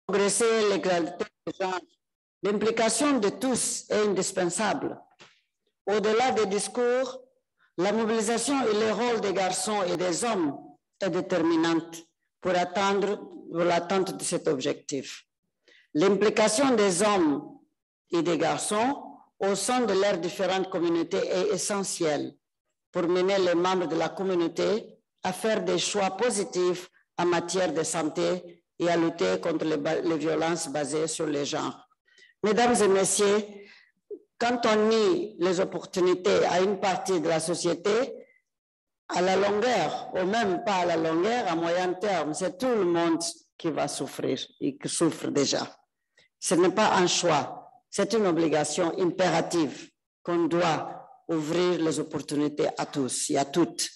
progresser l'égalité des genres, l'implication de tous est indispensable. Au-delà des discours, la mobilisation et le rôle des garçons et des hommes est déterminante pour l'atteinte de cet objectif. L'implication des hommes et des garçons au sein de leurs différentes communautés est essentielle pour mener les membres de la communauté à faire des choix positifs en matière de santé et à lutter contre les violences basées sur les genres. Mesdames et messieurs, quand on nie les opportunités à une partie de la société, à la longueur, ou même pas à la longueur, à moyen terme, c'est tout le monde qui va souffrir et qui souffre déjà. Ce n'est pas un choix, c'est une obligation impérative qu'on doit ouvrir les opportunités à tous et à toutes.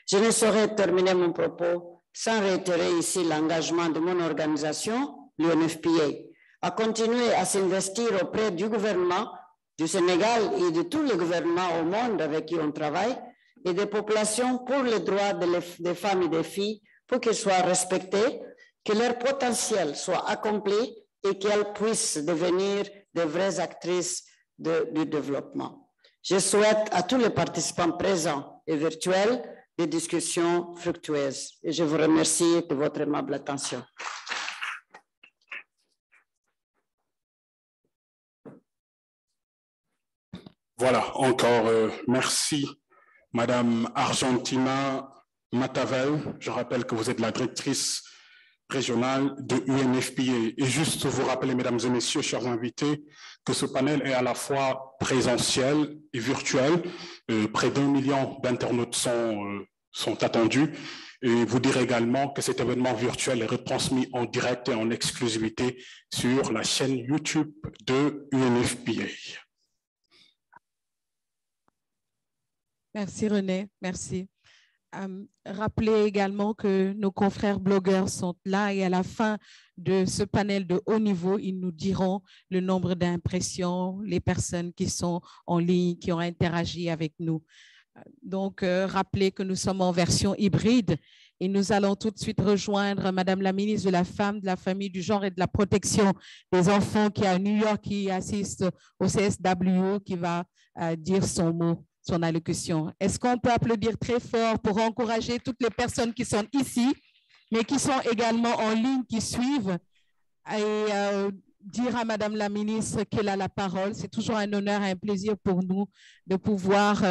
Je ne saurais terminer mon propos sans réitérer ici l'engagement de mon organisation, l'UNFPA, à continuer à s'investir auprès du gouvernement du Sénégal et de tous les gouvernements au monde avec qui on travaille et des populations pour les droits des femmes et des filles, pour qu'ils soient respectés, que leur potentiel soit accompli et qu'elles puissent devenir de vraies actrices du développement. Je souhaite à tous les participants présents et virtuels des discussions fructueuses et je vous remercie de votre aimable attention. Voilà, encore merci Madame Argentina Matavel. Je rappelle que vous êtes la directrice régionale de UNFPA. Et juste vous rappeler, mesdames et messieurs, chers invités, que ce panel est à la fois présentiel et virtuel. Près d'1 million d'internautes sont attendus. Et vous dire également que cet événement virtuel est retransmis en direct et en exclusivité sur la chaîne YouTube de UNFPA. Merci René, merci. Rappelez également que nos confrères blogueurs sont là et à la fin de ce panel de haut niveau, ils nous diront le nombre d'impressions, les personnes qui sont en ligne, qui ont interagi avec nous. Donc, rappelez que nous sommes en version hybride et nous allons tout de suite rejoindre Madame la ministre de la Femme, de la Famille, du Genre et de la Protection des Enfants qui est à New York, qui assiste au CSW, qui va dire son mot, son allocution. Est-ce qu'on peut applaudir très fort pour encourager toutes les personnes qui sont ici, mais qui sont également en ligne, qui suivent, et dire à Madame la ministre qu'elle a la parole. C'est toujours un honneur et un plaisir pour nous de pouvoir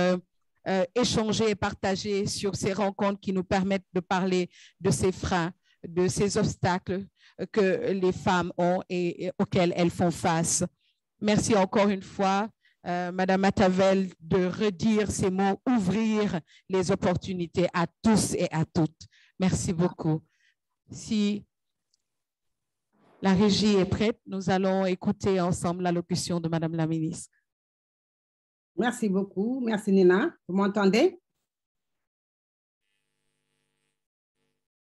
échanger et partager sur ces rencontres qui nous permettent de parler de ces freins, de ces obstacles que les femmes ont et auxquels elles font face. Merci encore une fois, Madame Matavel, de redire ces mots, ouvrir les opportunités à tous et à toutes. Merci beaucoup. Si la régie est prête, nous allons écouter ensemble l'allocution de Madame la ministre. Merci beaucoup. Merci Nina. Vous m'entendez?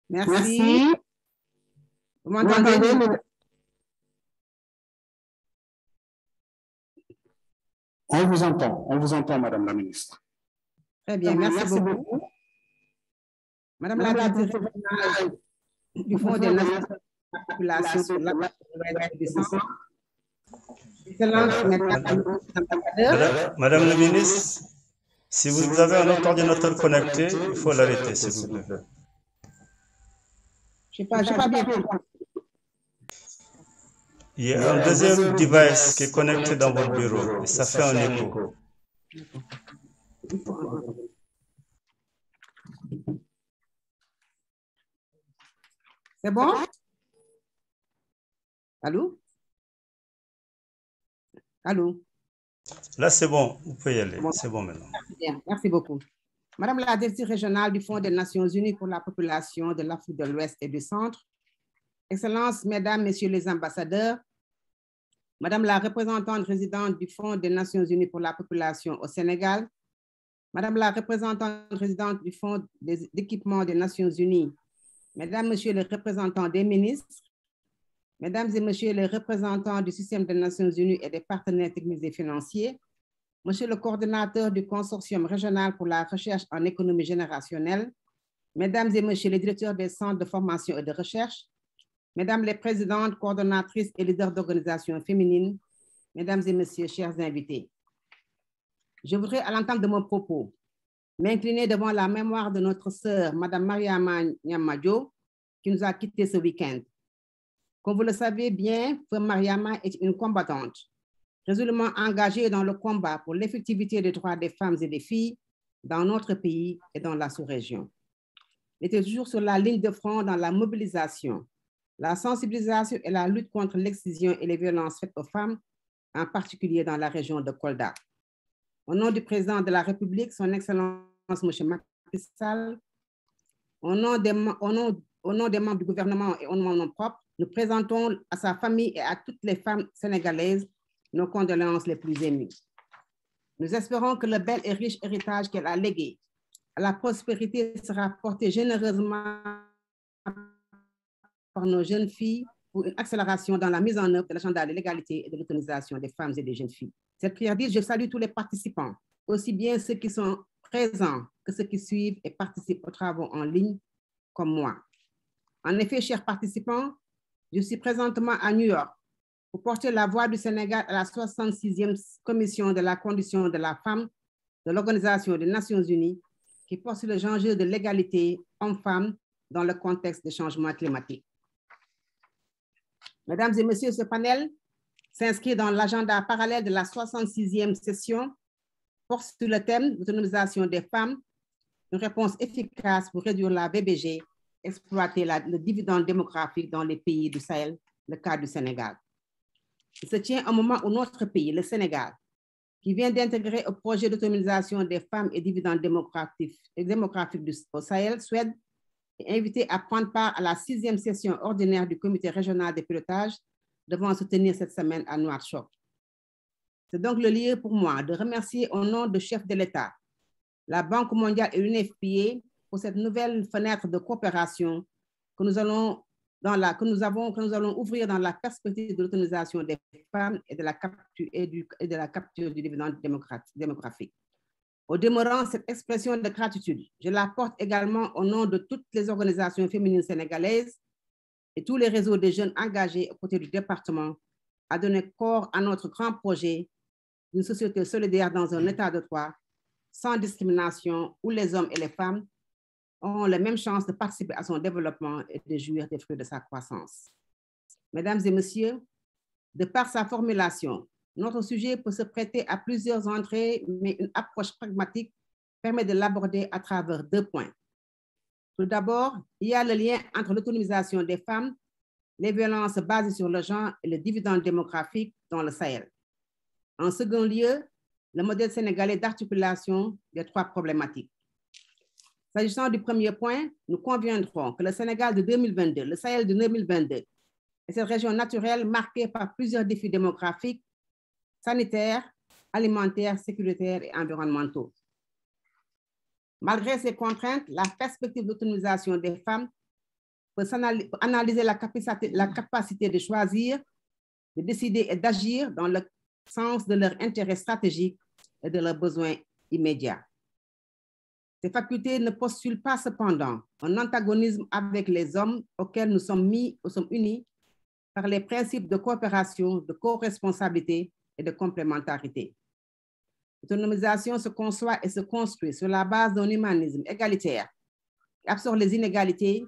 Merci. Vous m'entendez? On vous entend, Madame la ministre. Très bien, merci beaucoup. Madame la directrice régionale du Fonds des Nations Unies pour la population de l'Afrique. Madame la ministre, si vous avez un autre ordinateur connecté, il faut l'arrêter, s'il vous plaît. Je n'ai pas bien compris. Il y a un deuxième device qui est connecté dans votre bureau et ça fait un écho. C'est bon? Allô? Allô? Là, c'est bon, vous pouvez y aller. C'est bon maintenant. Bien, merci beaucoup. Madame la directrice régionale du Fonds des Nations Unies pour la population de l'Afrique de l'Ouest et du Centre, Excellences, Mesdames, Messieurs les ambassadeurs, Madame la représentante résidente du Fonds des Nations Unies pour la population au Sénégal, Madame la représentante résidente du Fonds d'équipement des Nations Unies, Mesdames, Messieurs les représentants des ministres, Mesdames et Messieurs les représentants du système des Nations Unies et des partenaires techniques et financiers, Monsieur le coordonnateur du consortium régional pour la recherche en économie générationnelle, Mesdames et Messieurs les directeurs des centres de formation et de recherche, Mesdames les présidentes, coordonnatrices et leaders d'organisations féminines, Mesdames et Messieurs, chers invités, je voudrais, à l'entame de mon propos, m'incliner devant la mémoire de notre sœur, Madame Mariama Nyamadjo, qui nous a quittés ce week-end. Comme vous le savez bien, Femme Mariama est une combattante, résolument engagée dans le combat pour l'effectivité des droits des femmes et des filles dans notre pays et dans la sous-région. Elle était toujours sur la ligne de front dans la mobilisation, la sensibilisation et la lutte contre l'excision et les violences faites aux femmes, en particulier dans la région de Kolda. Au nom du président de la République, son Excellence M. Macky Sall, au nom des membres du gouvernement et au nom de mon propre, nous présentons à sa famille et à toutes les femmes sénégalaises nos condoléances les plus émues. Nous espérons que le bel et riche héritage qu'elle a légué à la prospérité sera porté généreusement par nos jeunes filles pour une accélération dans la mise en œuvre de l'agenda de l'égalité et de l'autonomisation des femmes et des jeunes filles. Cette prière dit, je salue tous les participants, aussi bien ceux qui sont présents que ceux qui suivent et participent aux travaux en ligne, comme moi. En effet, chers participants, je suis présentement à New York pour porter la voix du Sénégal à la 66e commission de la condition de la femme de l'Organisation des Nations Unies qui porte sur les enjeux de l'égalité homme-femme dans le contexte des changements climatiques. Mesdames et messieurs, ce panel s'inscrit dans l'agenda parallèle de la 66e session porte sur le thème de l'autonomisation des femmes, une réponse efficace pour réduire la VBG, exploiter le dividende démographique dans les pays du Sahel, le cas du Sénégal. Il se tient au moment où notre pays, le Sénégal, qui vient d'intégrer au projet d'autonomisation des femmes et dividende démographique au Sahel, souhaite est invité à prendre part à la 6e session ordinaire du comité régional de pilotage devant se tenir cette semaine à Nouakchott. C'est donc le lieu pour moi de remercier au nom du chef de l'État, la Banque mondiale et l'UNFPA pour cette nouvelle fenêtre de coopération que nous allons ouvrir dans la perspective de l'autonomisation des femmes et de la capture du dividende démographique. Au demeurant, cette expression de gratitude, je la porte également au nom de toutes les organisations féminines sénégalaises et tous les réseaux de jeunes engagés aux côtés du département à donner corps à notre grand projet d'une société solidaire dans un état de droit, sans discrimination, où les hommes et les femmes auront les mêmes chances de participer à son développement et de jouir des fruits de sa croissance. Mesdames et messieurs, de par sa formulation, notre sujet peut se prêter à plusieurs entrées, mais une approche pragmatique permet de l'aborder à travers 2 points. Tout d'abord, il y a le lien entre l'autonomisation des femmes, les violences basées sur le genre et le dividende démographique dans le Sahel. En second lieu, le modèle sénégalais d'articulation des 3 problématiques. S'agissant du premier point, nous conviendrons que le Sénégal de 2022, le Sahel de 2022, est cette région naturelle marquée par plusieurs défis démographiques, sanitaires, alimentaires, sécuritaires et environnementaux. Malgré ces contraintes, la perspective d'autonomisation des femmes peut analyser la capacité de choisir, de décider et d'agir dans le sens de leur intérêt stratégique et de leurs besoins immédiats. Ces facultés ne postulent pas cependant un antagonisme avec les hommes auxquels nous sommes unis par les principes de coopération, de co-responsabilité et de complémentarité. L'autonomisation se conçoit et se construit sur la base d'un humanisme égalitaire qui absorbe les inégalités,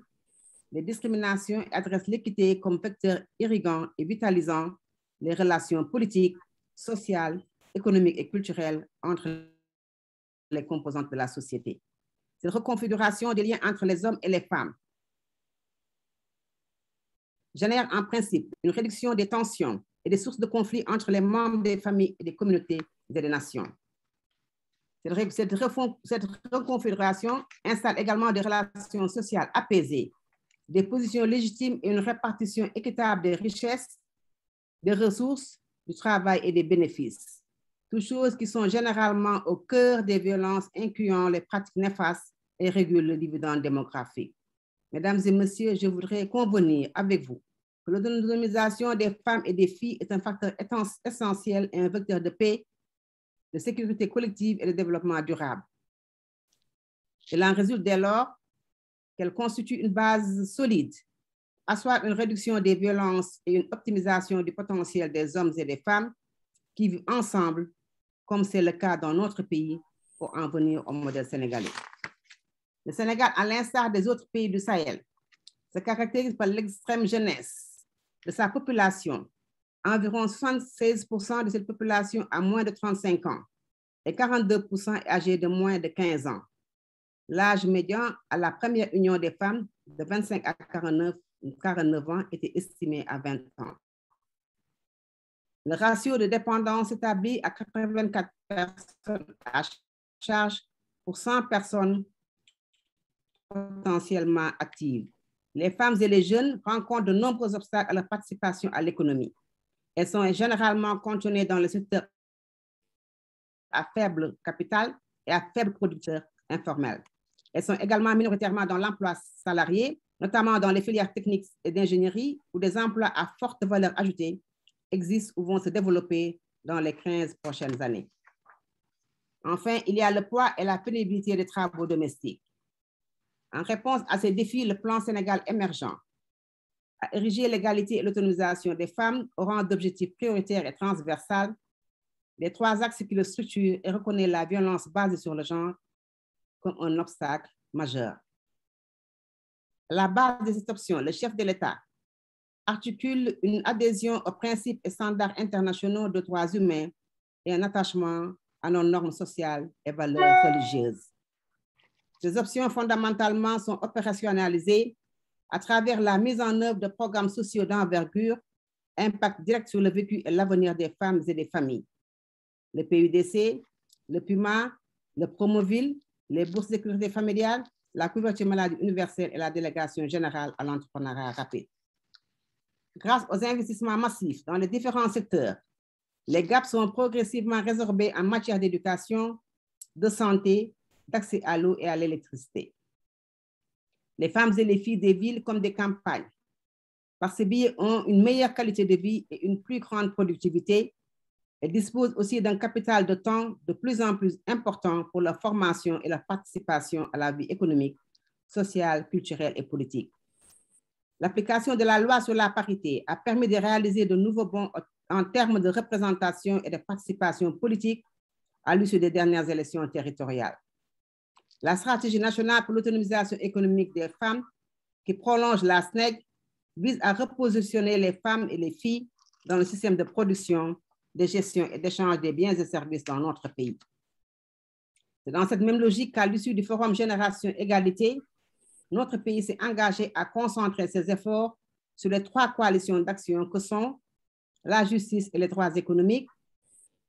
les discriminations et adresse l'équité comme vecteur irriguant et vitalisant les relations politiques, sociales, économiques et culturelles entre les composantes de la société. Cette reconfiguration des liens entre les hommes et les femmes génère en principe une réduction des tensions et des sources de conflits entre les membres des familles et des communautés et des nations. Cette reconfiguration installe également des relations sociales apaisées, des positions légitimes et une répartition équitable des richesses, des ressources, du travail et des bénéfices. Toutes choses qui sont généralement au cœur des violences incluant les pratiques néfastes et régulent le dividende démographique. Mesdames et messieurs, je voudrais convenir avec vous que l'autonomisation des femmes et des filles est un facteur essentiel et un vecteur de paix, de sécurité collective et de développement durable. Il en résulte dès lors qu'elle constitue une base solide asseoir une réduction des violences et une optimisation du potentiel des hommes et des femmes qui vivent ensemble, comme c'est le cas dans notre pays, pour en venir au modèle sénégalais. Le Sénégal, à l'instar des autres pays du Sahel, se caractérise par l'extrême jeunesse de sa population. Environ 76% de cette population a moins de 35 ans et 42% est âgée de moins de 15 ans. L'âge médian à la première union des femmes de 25 à 49 ans était estimé à 20 ans. Le ratio de dépendance établi à 84 personnes à charge pour 100 personnes potentiellement actives. Les femmes et les jeunes rencontrent de nombreux obstacles à leur participation à l'économie. Elles sont généralement cantonnées dans le secteur à faible capital et à faible producteur informel. Elles sont également minoritairement dans l'emploi salarié, notamment dans les filières techniques et d'ingénierie, où des emplois à forte valeur ajoutée existent ou vont se développer dans les 15 prochaines années. Enfin, il y a le poids et la pénibilité des travaux domestiques. En réponse à ces défis, le plan Sénégal émergent a érigé l'égalité et l'autonomisation des femmes au rang d'objectifs prioritaires et transversales, les 3 axes qui le structurent, et reconnaît la violence basée sur le genre comme un obstacle majeur. À la base de cette option, le chef de l'État articule une adhésion aux principes et standards internationaux de droits humains et un attachement à nos normes sociales et valeurs religieuses. Ces options fondamentalement sont opérationnalisées à travers la mise en œuvre de programmes sociaux d'envergure, impact direct sur le vécu et l'avenir des femmes et des familles. Le PUDC, le PUMA, le Promoville, les bourses de sécurité familiale, la couverture maladie universelle et la délégation générale à l'entrepreneuriat rapide. Grâce aux investissements massifs dans les différents secteurs, les gaps sont progressivement résorbés en matière d'éducation, de santé, d'accès à l'eau et à l'électricité. Les femmes et les filles des villes comme des campagnes, par ces biais, ont une meilleure qualité de vie et une plus grande productivité. Elles disposent aussi d'un capital de temps de plus en plus important pour leur formation et leur participation à la vie économique, sociale, culturelle et politique. L'application de la loi sur la parité a permis de réaliser de nouveaux bons en termes de représentation et de participation politique à l'issue des dernières élections territoriales. La stratégie nationale pour l'autonomisation économique des femmes, qui prolonge la SNEG, vise à repositionner les femmes et les filles dans le système de production, de gestion et d'échange des biens et services dans notre pays. C'est dans cette même logique qu'à l'issue du Forum Génération Égalité, notre pays s'est engagé à concentrer ses efforts sur les 3 coalitions d'action que sont la justice et les droits économiques,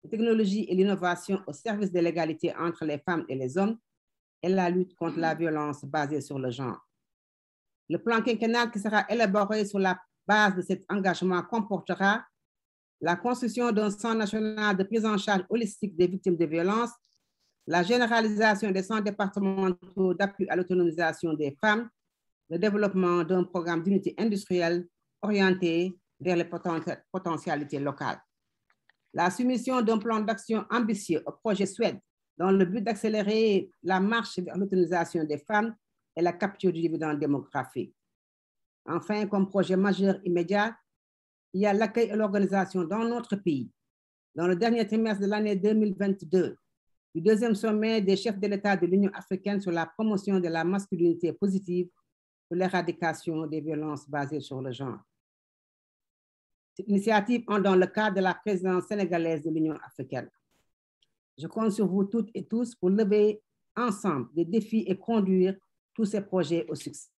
la technologie et l'innovation au service de l'égalité entre les femmes et les hommes, et la lutte contre la violence basée sur le genre. Le plan quinquennal qui sera élaboré sur la base de cet engagement comportera la construction d'un centre national de prise en charge holistique des victimes de violences, la généralisation des centres départementaux d'appui à l'autonomisation des femmes, le développement d'un programme d'unité industrielle orienté vers les potentialités locales. La soumission d'un plan d'action ambitieux au projet Suède dans le but d'accélérer la marche vers l'autonomisation des femmes et la capture du dividende démographique. Enfin, comme projet majeur immédiat, il y a l'accueil et l'organisation dans notre pays, dans le dernier trimestre de l'année 2022, du 2e sommet des chefs de l'État de l'Union africaine sur la promotion de la masculinité positive pour l'éradication des violences basées sur le genre. Cette initiative entre dans le cadre de la présidence sénégalaise de l'Union africaine. Je compte sur vous toutes et tous pour lever ensemble des défis et conduire tous ces projets au succès.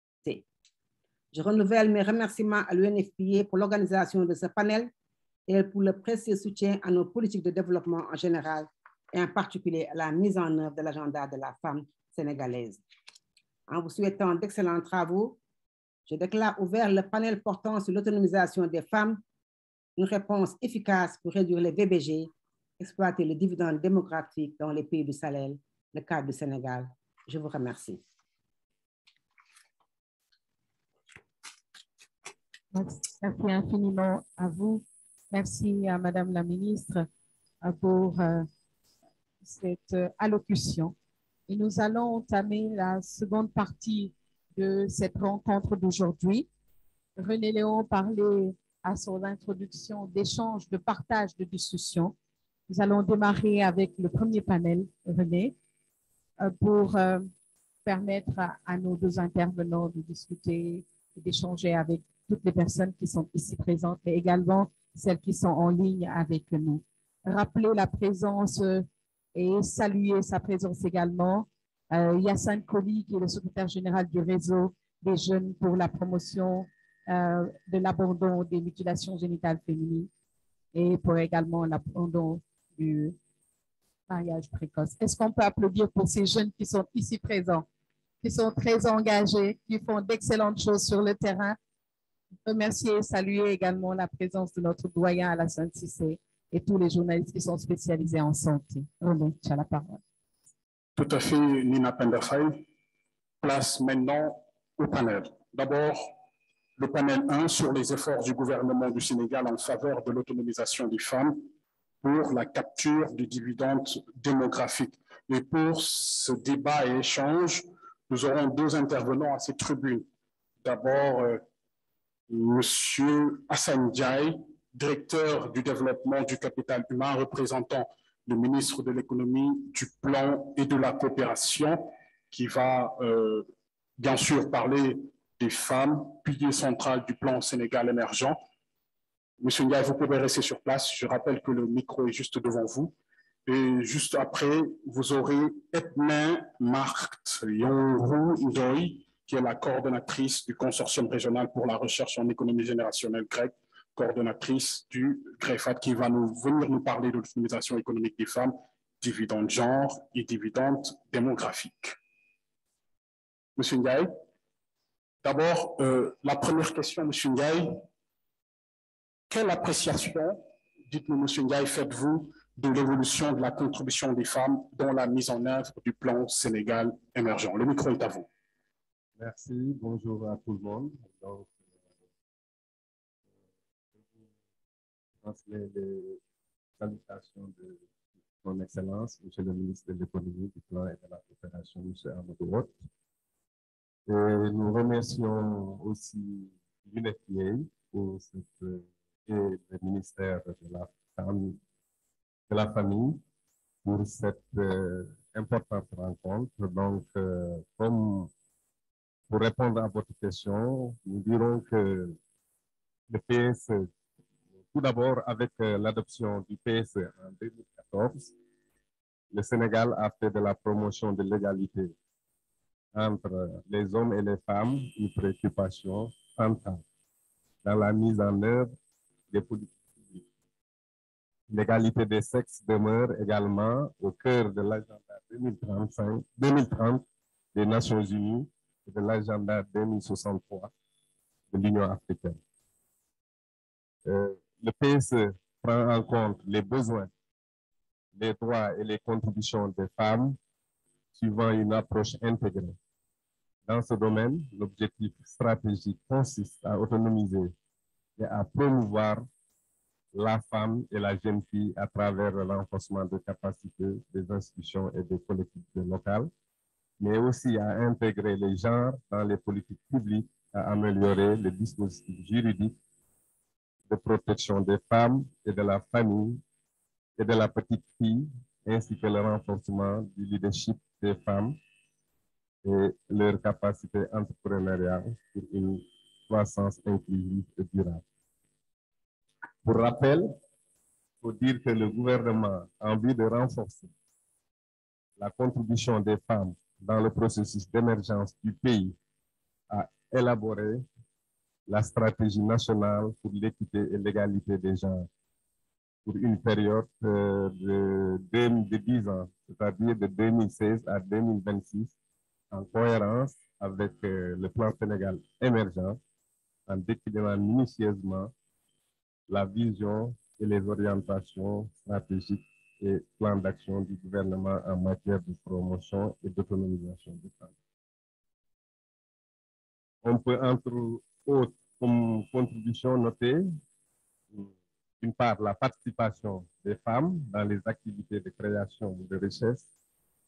Je renouvelle mes remerciements à l'UNFPA pour l'organisation de ce panel et pour le précieux soutien à nos politiques de développement en général et en particulier à la mise en œuvre de l'agenda de la femme sénégalaise. En vous souhaitant d'excellents travaux, je déclare ouvert le panel portant sur l'autonomisation des femmes, une réponse efficace pour réduire les VBG, exploiter le dividende démographique dans les pays du Sahel, le cas du Sénégal. Je vous remercie. Merci infiniment à vous. Merci à Madame la Ministre pour cette allocution. Et nous allons entamer la seconde partie de cette rencontre d'aujourd'hui. René Léon parlait à son introduction d'échange, de partage, de discussion. Nous allons démarrer avec le premier panel, René, pour permettre à nos deux intervenants de discuter et d'échanger avec toutes les personnes qui sont ici présentes, mais également celles qui sont en ligne avec nous. Rappeler la présence et saluer sa présence également. Yassine Koli, qui est le secrétaire général du réseau des jeunes pour la promotion de l'abandon des mutilations génitales féminines et pour également l'abandon du mariage précoce. Est-ce qu'on peut applaudir pour ces jeunes qui sont ici présents, qui sont très engagés, qui font d'excellentes choses sur le terrain? Remercier et saluer également la présence de notre doyen Alassane Cissé et tous les journalistes qui sont spécialisés en santé. René, tu as la parole. Tout à fait, Nina Penderfay. Place maintenant au panel. D'abord, le panel 1 sur les efforts du gouvernement du Sénégal en faveur de l'autonomisation des femmes pour la capture du dividende démographique. Et pour ce débat et échange, nous aurons deux intervenants à cette tribune. D'abord, Monsieur Hassan Diaye, directeur du développement du capital humain, représentant le ministre de l'économie, du plan et de la coopération, qui va bien sûr parler des femmes, pilier central du plan Sénégal émergent. Monsieur Ndiaye, vous pouvez rester sur place. Je rappelle que le micro est juste devant vous. Et juste après, vous aurez Edna Markt Yonrou Ndoye, qui est la coordonnatrice du consortium régional pour la recherche en économie générationnelle grecque, coordonnatrice du GREFAT, qui va venir nous parler de l'autonomisation économique des femmes, dividendes genre et dividendes démographiques. Monsieur Ndiaye, d'abord, la première question, Monsieur Ndiaye, quelle appréciation, dites-nous, Monsieur Ndiaye, faites-vous de l'évolution de la contribution des femmes dans la mise en œuvre du plan Sénégal émergent? Le micro est à vous. Merci, bonjour à tout le monde. Donc, je transmets les salutations de son Excellence, Monsieur le ministre de l'Économie, du Plan et de la Coopération, Monsieur Amadou Hott. Et nous remercions aussi l'UNFPA pour et le ministère de la Famille pour cette importante rencontre. Donc, comme pour répondre à votre question, nous dirons que le PSE, tout d'abord avec l'adoption du PSE en 2014, le Sénégal a fait de la promotion de l'égalité entre les hommes et les femmes une préoccupation centrale dans la mise en œuvre des politiques publiques. L'égalité des sexes demeure également au cœur de l'agenda 2030 des Nations Unies et de l'agenda 2063 de l'Union africaine. Le PSE prend en compte les besoins, les droits et les contributions des femmes suivant une approche intégrée. Dans ce domaine, l'objectif stratégique consiste à autonomiser et à promouvoir la femme et la jeune fille à travers le renforcement des capacités des institutions et des collectivités locales, mais aussi à intégrer les genres dans les politiques publiques, à améliorer les dispositifs juridiques de protection des femmes et de la famille et de la petite fille, ainsi que le renforcement du leadership des femmes et leur capacité entrepreneuriale pour une croissance inclusive et durable. Pour rappel, il faut dire que le gouvernement a envie de renforcer la contribution des femmes dans le processus d'émergence du pays, a élaboré la stratégie nationale pour l'équité et l'égalité des genres pour une période de 10 ans, c'est-à-dire de 2016 à 2026, en cohérence avec le plan Sénégal émergent, en déclinant minutieusement la vision et les orientations stratégiques et plans d'action du gouvernement en matière de promotion et d'autonomisation des femmes. On peut entre autres comme contribution noter d'une part la participation des femmes dans les activités de création de richesse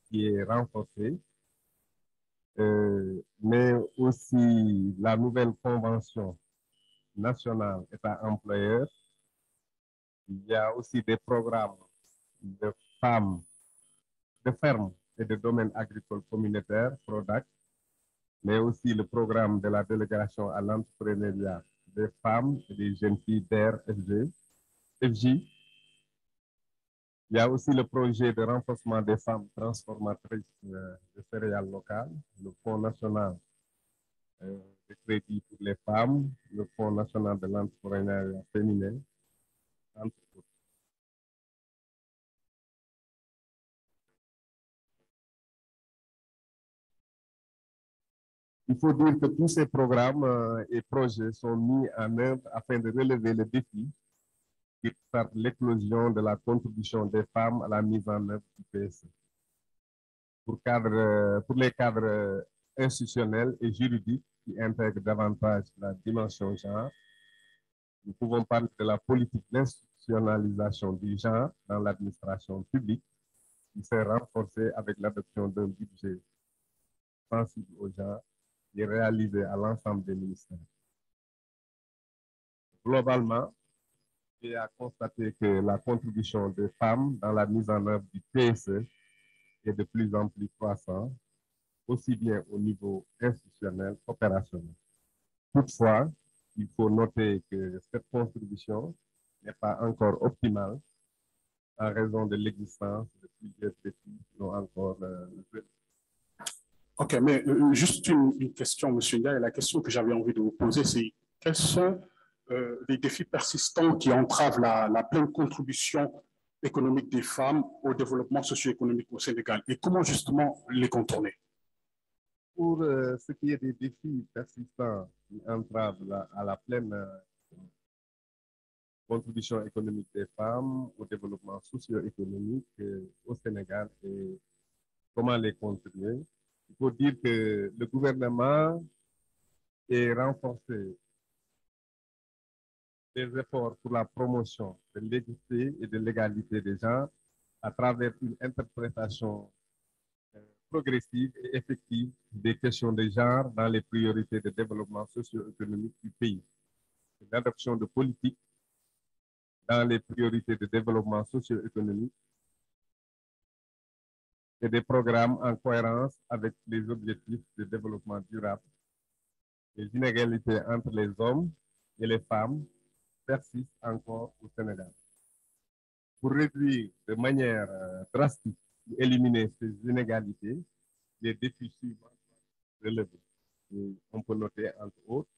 qui est renforcée, mais aussi la nouvelle convention national État employeur. Il y a aussi des programmes de femmes, de fermes et de domaines agricoles communautaires, PRODAC, mais aussi le programme de la délégation à l'entrepreneuriat des femmes et des jeunes filles FJ. Il y a aussi le projet de renforcement des femmes transformatrices de céréales locales, le Fonds national de crédit pour les femmes, le Fonds national de l'entrepreneuriat féminin, entre autres. Il faut dire que tous ces programmes et projets sont mis en œuvre afin de relever le défi qui starte l'éclosion de la contribution des femmes à la mise en œuvre du PSE. Pour les cadres institutionnels et juridiques qui intègrent davantage la dimension genre, nous pouvons parler de la politique d'institutionnalisation du genre dans l'administration publique qui s'est renforcée avec l'adoption d'un budget sensible au genre et réalisé à l'ensemble des ministères. Globalement, il a constaté que la contribution des femmes dans la mise en œuvre du PSE est de plus en plus croissante, aussi bien au niveau institutionnel qu'opérationnel. Toutefois, il faut noter que cette contribution n'est pas encore optimale en raison de l'existence de plusieurs défis qui ont encore Ok, mais juste une question, M. Ndiaye. La question que j'avais envie de vous poser, c'est quels sont les défis persistants qui entravent la pleine contribution économique des femmes au développement socio-économique au Sénégal et comment justement les contourner? Pour ce qui est des défis persistants qui entravent à la pleine contribution économique des femmes au développement socio-économique au Sénégal et comment les contourner, il faut dire que le gouvernement est renforcé des efforts pour la promotion de l'équité et de l'égalité des genres à travers une interprétation progressive et effective des questions de genre dans les priorités de développement socio-économique du pays. L'adoption de politiques dans les priorités de développement socio-économique et des programmes en cohérence avec les objectifs de développement durable. Les inégalités entre les hommes et les femmes persistent encore au Sénégal. Pour réduire de manière drastique et éliminer ces inégalités, les défis suivants relevés. On peut noter entre autres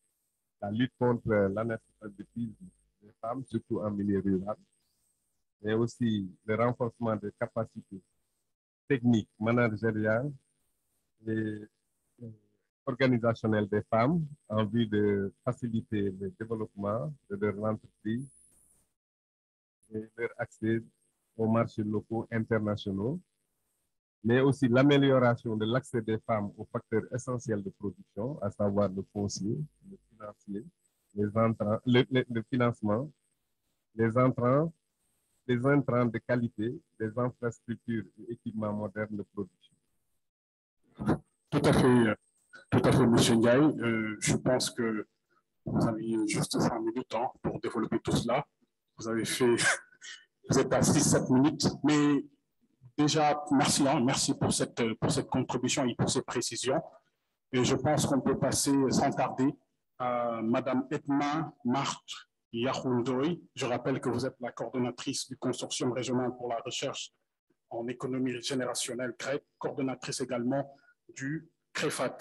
la lutte contre l'analphabétisme des femmes, surtout en milieu rural, mais aussi le renforcement des capacités techniques, managériales et organisationnelles des femmes en vue de faciliter le développement de leur entreprise et leur accès aux marchés locaux internationaux, mais aussi l'amélioration de l'accès des femmes aux facteurs essentiels de production, à savoir le foncier, le financier, le financement, les intrants de qualité, les infrastructures et équipements modernes de production. Tout à fait, M. Ndiaye. Je pense que vous avez juste 5 minutes pour développer tout cela. Vous êtes à 6-7 minutes, mais déjà, merci pour cette contribution et pour ces précisions. Et je pense qu'on peut passer sans tarder à Mme Edma Marthe Yahoundoy. Je rappelle que vous êtes la coordonnatrice du consortium régional pour la recherche en économie générationnelle, CREC, coordonnatrice également du CREFAT.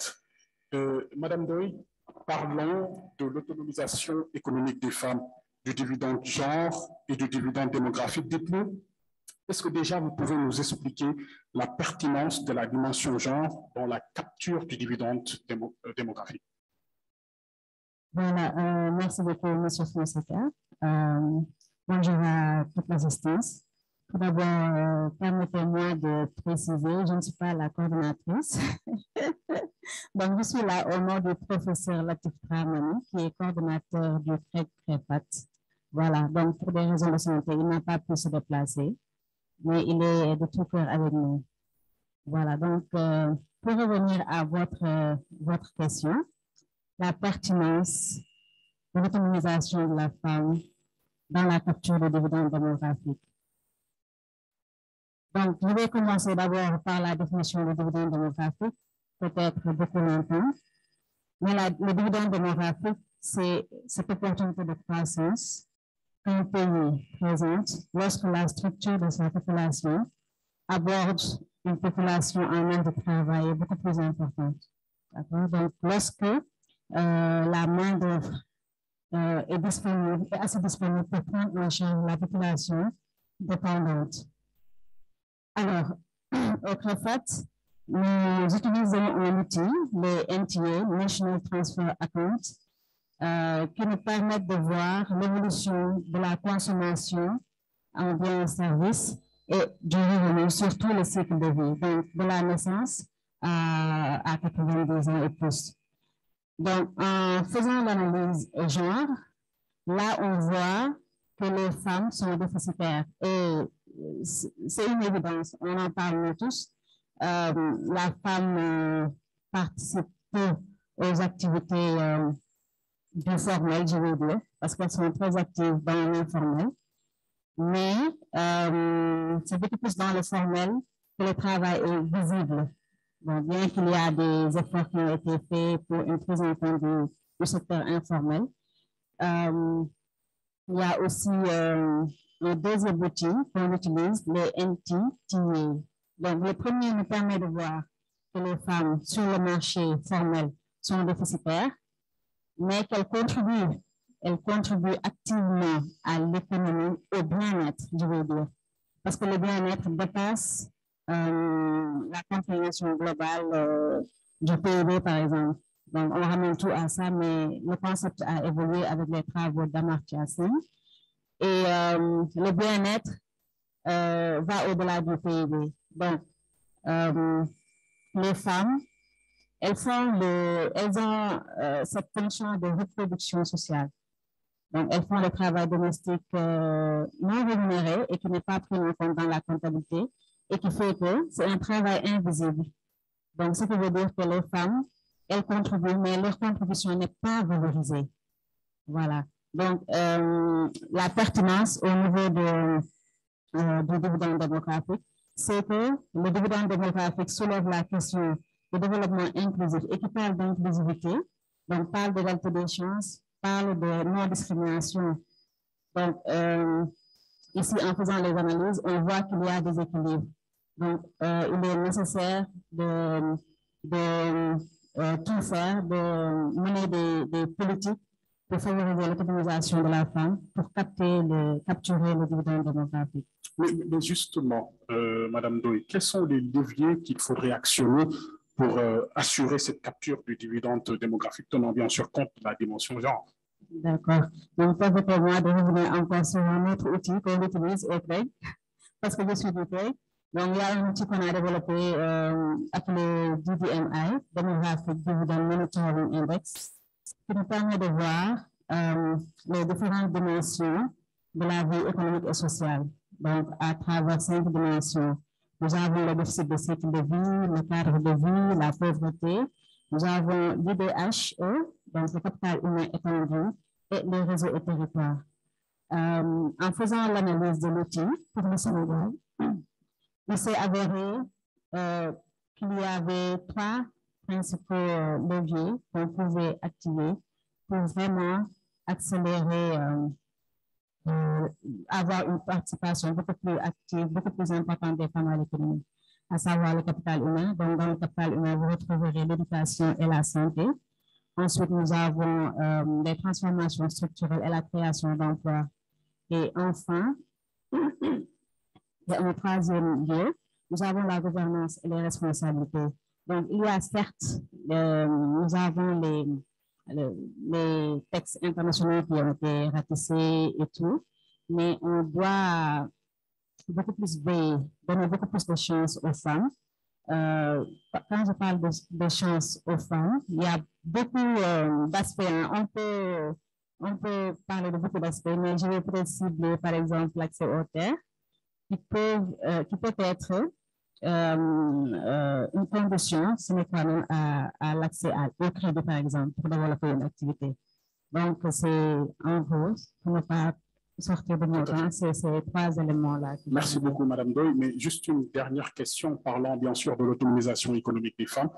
Madame Doy, parlons de l'autonomisation économique des femmes, du dividende genre et du dividende démographique. Dites-nous, est-ce que déjà vous pouvez nous expliquer la pertinence de la dimension genre dans la capture du dividende démographique? Voilà, merci beaucoup, M. Fonseca. Bonjour à toute l'assistance. Tout d'abord, permettez-moi de préciser, je ne suis pas la coordonnatrice. Donc, je suis là au nom du professeur Latif Dramani, qui est coordonnateur du CREFAT. Voilà, donc pour des raisons de santé, il n'a pas pu se déplacer, mais il est de tout cœur avec nous. Voilà, donc pour revenir à votre question, la pertinence de l'autonomisation de la femme dans la capture des dividendes démographiques. Donc, je vais commencer d'abord par la définition des dividendes démographiques, peut-être beaucoup longtemps. Mais le dividende démographique, c'est cette opportunité de croissance qu'un pays présente lorsque la structure de sa population aborde une population en âge de travail beaucoup plus importante. Donc, lorsque la main-d'œuvre est assez disponible pour prendre en charge la population dépendante. Alors, au fait, nous utilisons un outil, le NTA, National Transfer Account, qui nous permet de voir l'évolution de la consommation en biens et services et du revenu sur tout le cycle de vie, donc de la naissance à 90 ans et plus. Donc, en faisant l'analyse genre, là, on voit que les femmes sont déficitaires. Et c'est une évidence, on en parle tous. La femme participe peu aux activités du formel, je veux dire, parce qu'elles sont très actives dans l'informel. Mais c'est beaucoup plus dans le formel que le travail est visible. Bon, bien qu'il y a des efforts qui ont été faits pour une prise en compte du secteur informel, il y a aussi le deuxième outil qu'on utilise, le NTA. Donc, le premier nous permet de voir que les femmes sur le marché formel sont déficitaires, mais qu'elles contribuent activement à l'économie, au bien-être, je veux dire. Parce que le bien-être dépasse la compréhension globale du PIB, par exemple. Donc, on ramène tout à ça, mais le concept a évolué avec les travaux d'Amartya Sen. Et le bien-être va au-delà du PIB. Donc, les femmes, elles ont cette fonction de reproduction sociale. Donc, elles font le travail domestique non rémunéré et qui n'est pas pris en compte dans la comptabilité et qui fait que c'est un travail invisible. Donc, ce qui veut dire que les femmes, elles contribuent, mais leur contribution n'est pas valorisée. Voilà. Donc, la pertinence au niveau du dividende démographique, c'est que le dividende démographique soulève la question du développement inclusif et qui parle d'inclusivité, donc parle d'égalité des chances, parle de non-discrimination. Donc, ici, en faisant les analyses, on voit qu'il y a des équilibres. Donc, il est nécessaire de tout faire, de mener des politiques pour favoriser l'autonomisation de la femme, pour capturer le dividende démographique. Mais justement, Madame Doy, quels sont les leviers qu'il faudrait actionner pour assurer cette capture du dividende démographique, tenant bien sûr compte de la dimension genre? D'accord. Donc, permettez-moi de revenir encore sur un autre outil qu'on utilise au CREG, parce que je suis du CREG. Donc, il y a un outil qu'on a développé appelé DDMI, Demographic Dividend Monitoring Index, qui nous permet de voir les différentes dimensions de la vie économique et sociale. Donc, à travers 5 dimensions, nous avons le déficit de cycle de vie, le cadre de vie, la pauvreté. Nous avons l'IDHE, donc le capital humain étendu, et les réseaux et territoires. En faisant l'analyse de l'outil pour le Sénégal, il s'est avéré qu'il y avait 3 principaux leviers qu'on pouvait activer pour vraiment accélérer, avoir une participation beaucoup plus active, beaucoup plus importante des femmes à l'économie, à savoir le capital humain. Donc, dans le capital humain, vous retrouverez l'éducation et la santé. Ensuite, nous avons les transformations structurelles et la création d'emplois. Et enfin, un troisième lieu, nous avons la gouvernance et les responsabilités. Donc, il y a certes, nous avons les textes internationaux qui ont été ratissés et tout, mais on doit beaucoup plus veiller, donner beaucoup plus de chance aux femmes. Quand je parle de chance aux femmes, il y a beaucoup d'aspects. Hein. On peut parler de beaucoup d'aspects, mais je vais préciser, par exemple, l'accès aux terres, qui peut être une condition sine qua non à l'accès au crédit, par exemple, pour développer une activité. Donc, c'est en gros, pour ne pas sortir de mon temps, c'est ces trois éléments-là. Merci beaucoup, Madame Doy. Mais juste une dernière question, parlant bien sûr de l'autonomisation économique des femmes.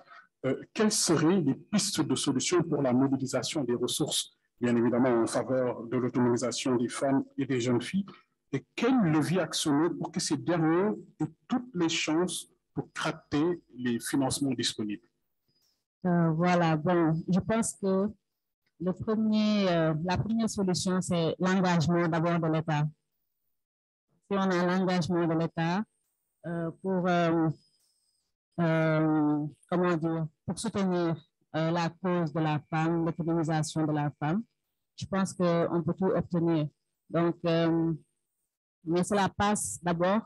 Quelles seraient les pistes de solutions pour la mobilisation des ressources, bien évidemment en faveur de l'autonomisation des femmes et des jeunes filles, et quel levier actionner pour que ces derniers aient toutes les chances pour capter les financements disponibles? Voilà, bon, je pense que la première solution, c'est l'engagement d'abord de l'État. Si on a l'engagement de l'État pour, comment dire, pour soutenir la cause de la femme, l'autonomisation de la femme, je pense qu'on peut tout obtenir. Donc, mais cela passe d'abord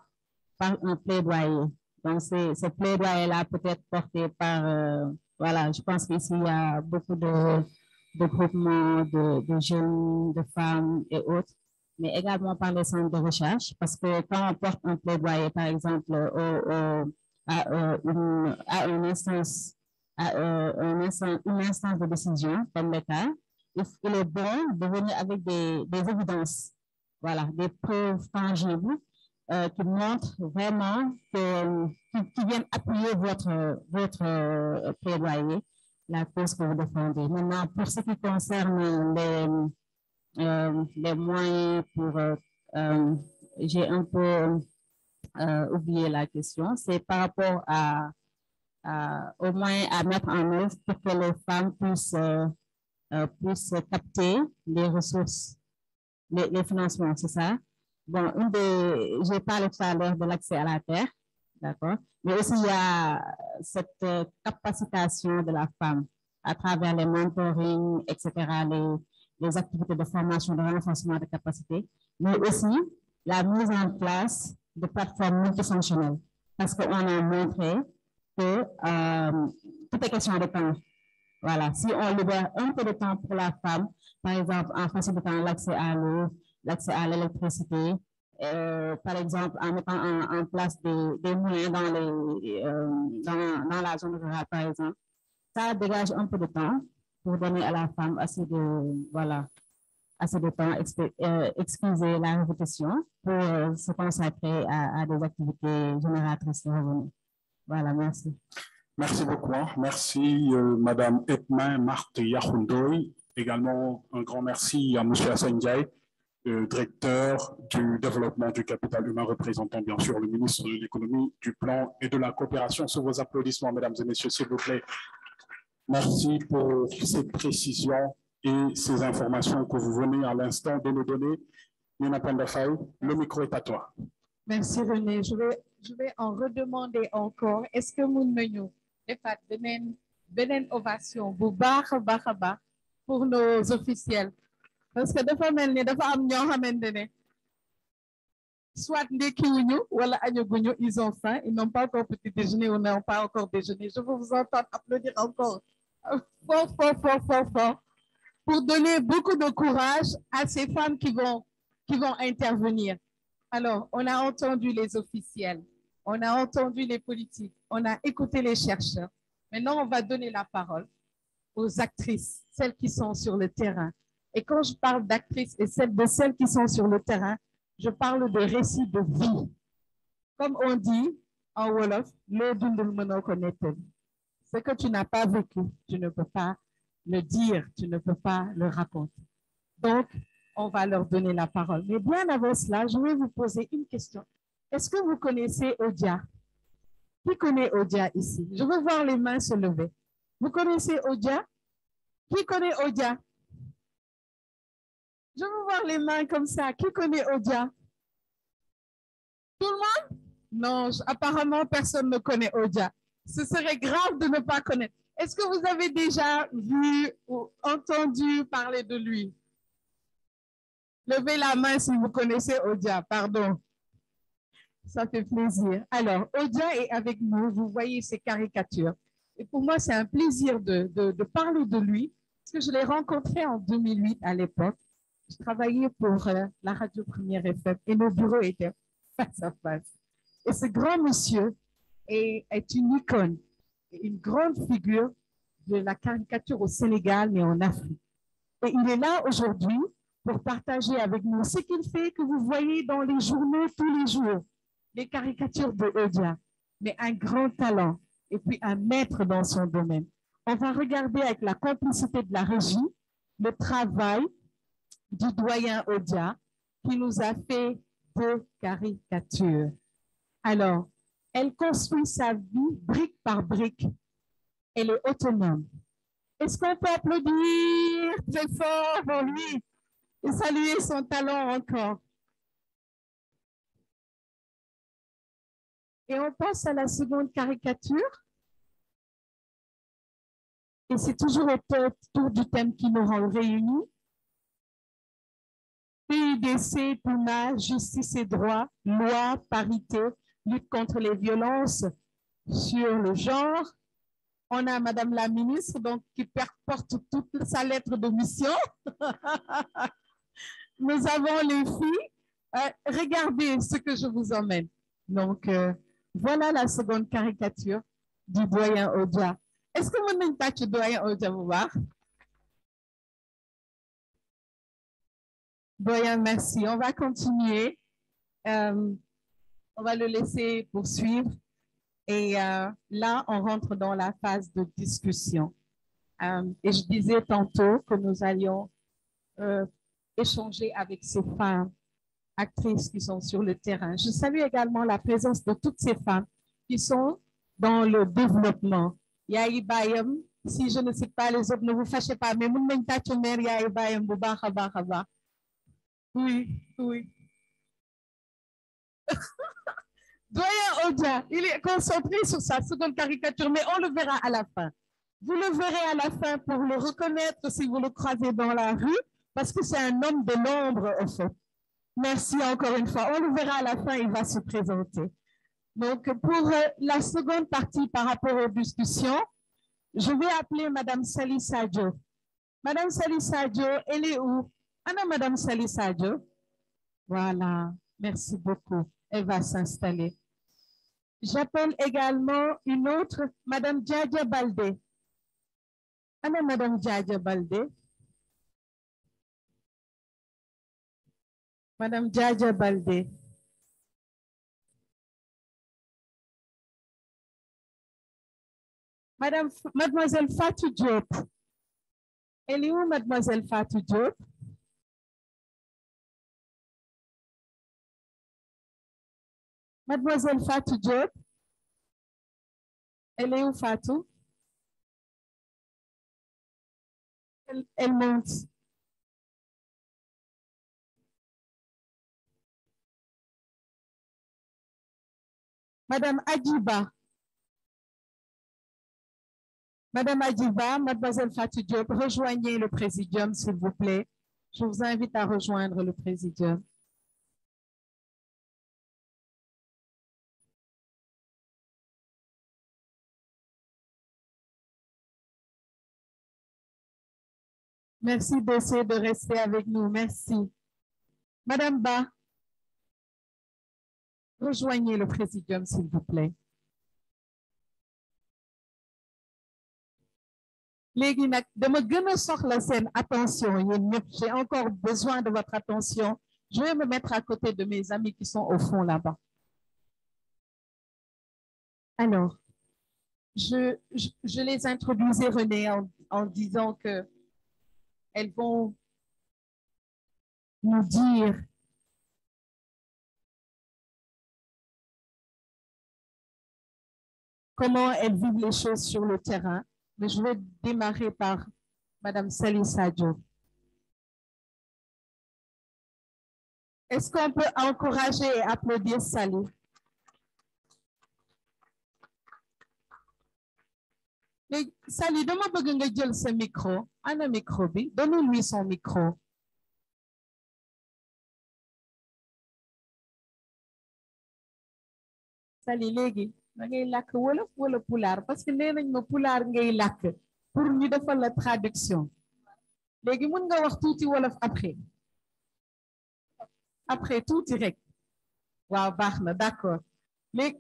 par un plaidoyer. Donc, ce plaidoyer-là peut être porté par, voilà, je pense qu'ici, il y a beaucoup de groupements de jeunes, de femmes et autres, mais également par les centres de recherche, parce que quand on porte un plaidoyer, par exemple, à une instance de décision comme l'État, il est bon de venir avec des évidences, voilà, des preuves tangibles qui montrent vraiment, qui viennent appuyer votre plaidoyer, la cause que vous défendez. Maintenant, pour ce qui concerne les moyens pour, j'ai un peu oublié la question, c'est par rapport aux moyens à mettre en œuvre pour que les femmes puissent capter les ressources, les financements, c'est ça? Bon, j'ai parlé tout à l'heure de l'accès à la terre, d'accord? Mais aussi, il y a cette capacitation de la femme à travers les mentorings, etc., les activités de formation, de renforcement de capacité, mais aussi la mise en place de plateformes multifonctionnelles. Parce qu'on a montré que tout est question de temps. Voilà, si on libère un peu de temps pour la femme, par exemple, en facilitant l'accès à l'eau, l'accès à l'électricité, par exemple, en mettant en place des moyens dans la zone rurale, par exemple, ça dégage un peu de temps pour donner à la femme assez de temps, excusez la répétition, pour se consacrer à des activités génératrices de revenus. Voilà, merci. Merci beaucoup. Merci, Madame Etma Marthe Yahoundoy. Également, un grand merci à Monsieur Hassan Ndiaye, directeur du développement du capital humain, représentant bien sûr le ministre de l'économie, du plan et de la coopération. Sous vos applaudissements, mesdames et messieurs, s'il vous plaît. Merci pour ces précisions et ces informations que vous venez à l'instant de nous donner. Nina Pandafay, le micro est à toi. Merci René. Je vais en redemander encore. Est-ce que vous nous faites une ovation pour nos officiels? Parce que dafa melni dafa am ñoo xamantene soit ndekkiwuñu wala añaguñu, ils ont faim, ils n'ont pas encore petit déjeuner ou n'ont pas encore déjeuné. Je veux vous entendre applaudir encore fort pour donner beaucoup de courage à ces femmes qui vont intervenir. Alors, on a entendu les officiels, on a entendu les politiques, on a écouté les chercheurs. Maintenant, on va donner la parole aux actrices, celles qui sont sur le terrain. Et quand je parle d'actrices et de celles qui sont sur le terrain, je parle de récits de vie. Comme on dit en Wolof, ce que tu n'as pas vécu, tu ne peux pas le dire, tu ne peux pas le raconter. Donc, on va leur donner la parole. Mais bien avant cela, je vais vous poser une question. Est-ce que vous connaissez Odia? Qui connaît Odia ici? Je veux voir les mains se lever. Vous connaissez Odia? Qui connaît Odia? Je veux voir les mains comme ça. Qui connaît Odia? Tout le monde? Non, apparemment, personne ne connaît Odia. Ce serait grave de ne pas connaître. Est-ce que vous avez déjà vu ou entendu parler de lui? Levez la main si vous connaissez Odia, pardon. Ça fait plaisir. Alors, Odia est avec nous. Vous voyez ses caricatures. Et pour moi, c'est un plaisir de parler de lui, parce que je l'ai rencontré en 2008 à l'époque. Je travaillais pour la radio Première FM et nos bureaux étaient face à face. Et ce grand monsieur est une icône, une grande figure de la caricature au Sénégal, mais en Afrique. Et il est là aujourd'hui pour partager avec nous ce qu'il fait que vous voyez dans les journaux tous les jours, les caricatures de Odia, mais un grand talent et puis un maître dans son domaine. On va regarder avec la complicité de la régie le travail du doyen Odia qui nous a fait 2 caricatures. Alors, elle construit sa vie brique par brique. Elle est autonome. Est-ce qu'on peut applaudir très fort pour lui et saluer son talent encore? Et on passe à la seconde caricature. Et c'est toujours autour du thème qui nous rend réunis. PUDC, PUMA, justice et droit, loi, parité, lutte contre les violences sur le genre. On a Madame la ministre donc, qui porte toute sa lettre de mission. Nous avons les filles. Regardez ce que je vous emmène. Donc, voilà la seconde caricature du doyen Odia. Est-ce que vous n'êtes pas du doyen Odia, vous voir? Doyen, merci. On va continuer. On va le laisser poursuivre. Et là, on rentre dans la phase de discussion. Et je disais tantôt que nous allions échanger avec ces femmes actrices qui sont sur le terrain. Je salue également la présence de toutes ces femmes qui sont dans le développement. Yaay Bayam, si je ne sais pas les autres, ne vous fâchez pas, mais mun nañ tàccu mère Yaay Bayam bu baax a baax a baax. Oui, oui. Doyen Odia, il est concentré sur sa seconde caricature, mais on le verra à la fin. Vous le verrez à la fin pour le reconnaître si vous le croisez dans la rue, parce que c'est un homme de l'ombre, en fait. Merci encore une fois. On le verra à la fin, il va se présenter. Donc, pour la seconde partie par rapport aux discussions, je vais appeler Madame Sali Sadio. Madame Sali Sadio, elle est où? Anna, Madame Sali Sadio. Voilà, merci beaucoup. Elle va s'installer. J'appelle également une autre, Madame Djadja Baldé. Anna, Madame Djadja Baldé. Madame Djadja Baldé. Mademoiselle Fatou Diop. Elle est où, Mademoiselle Fatou Diop? Mademoiselle Fatou Diop. Elle est où, Fatou? Elle monte. Madame Adjiba. Madame Adjiba, Mademoiselle Fatou Diop, rejoignez le présidium, s'il vous plaît. Je vous invite à rejoindre le présidium. Merci d'essayer de rester avec nous. Merci. Madame Ba, rejoignez le présidium, s'il vous plaît. Légui nak dama gëna soxla sen attention yéen ñëpp, j'ai encore besoin de votre attention. Je vais me mettre à côté de mes amis qui sont au fond là-bas. Alors, je les introduisais, René, en disant que elles vont nous dire comment elles vivent les choses sur le terrain. Mais je vais démarrer par Madame Sali Sadio. Est-ce qu'on peut encourager et applaudir Sali? Mais Sali, dama bëgg nga jël ce micro. Ana micro bi, donne-lui son micro. Sali léegi da ngay làkk wolof wala pulaar parce que nee nañ ma pulaar ngay làkk pour ñu defal la traduction. Léegi mën nga wax tuuti wolof après tuuti rek. Waaw baax na, d'accord. Léegi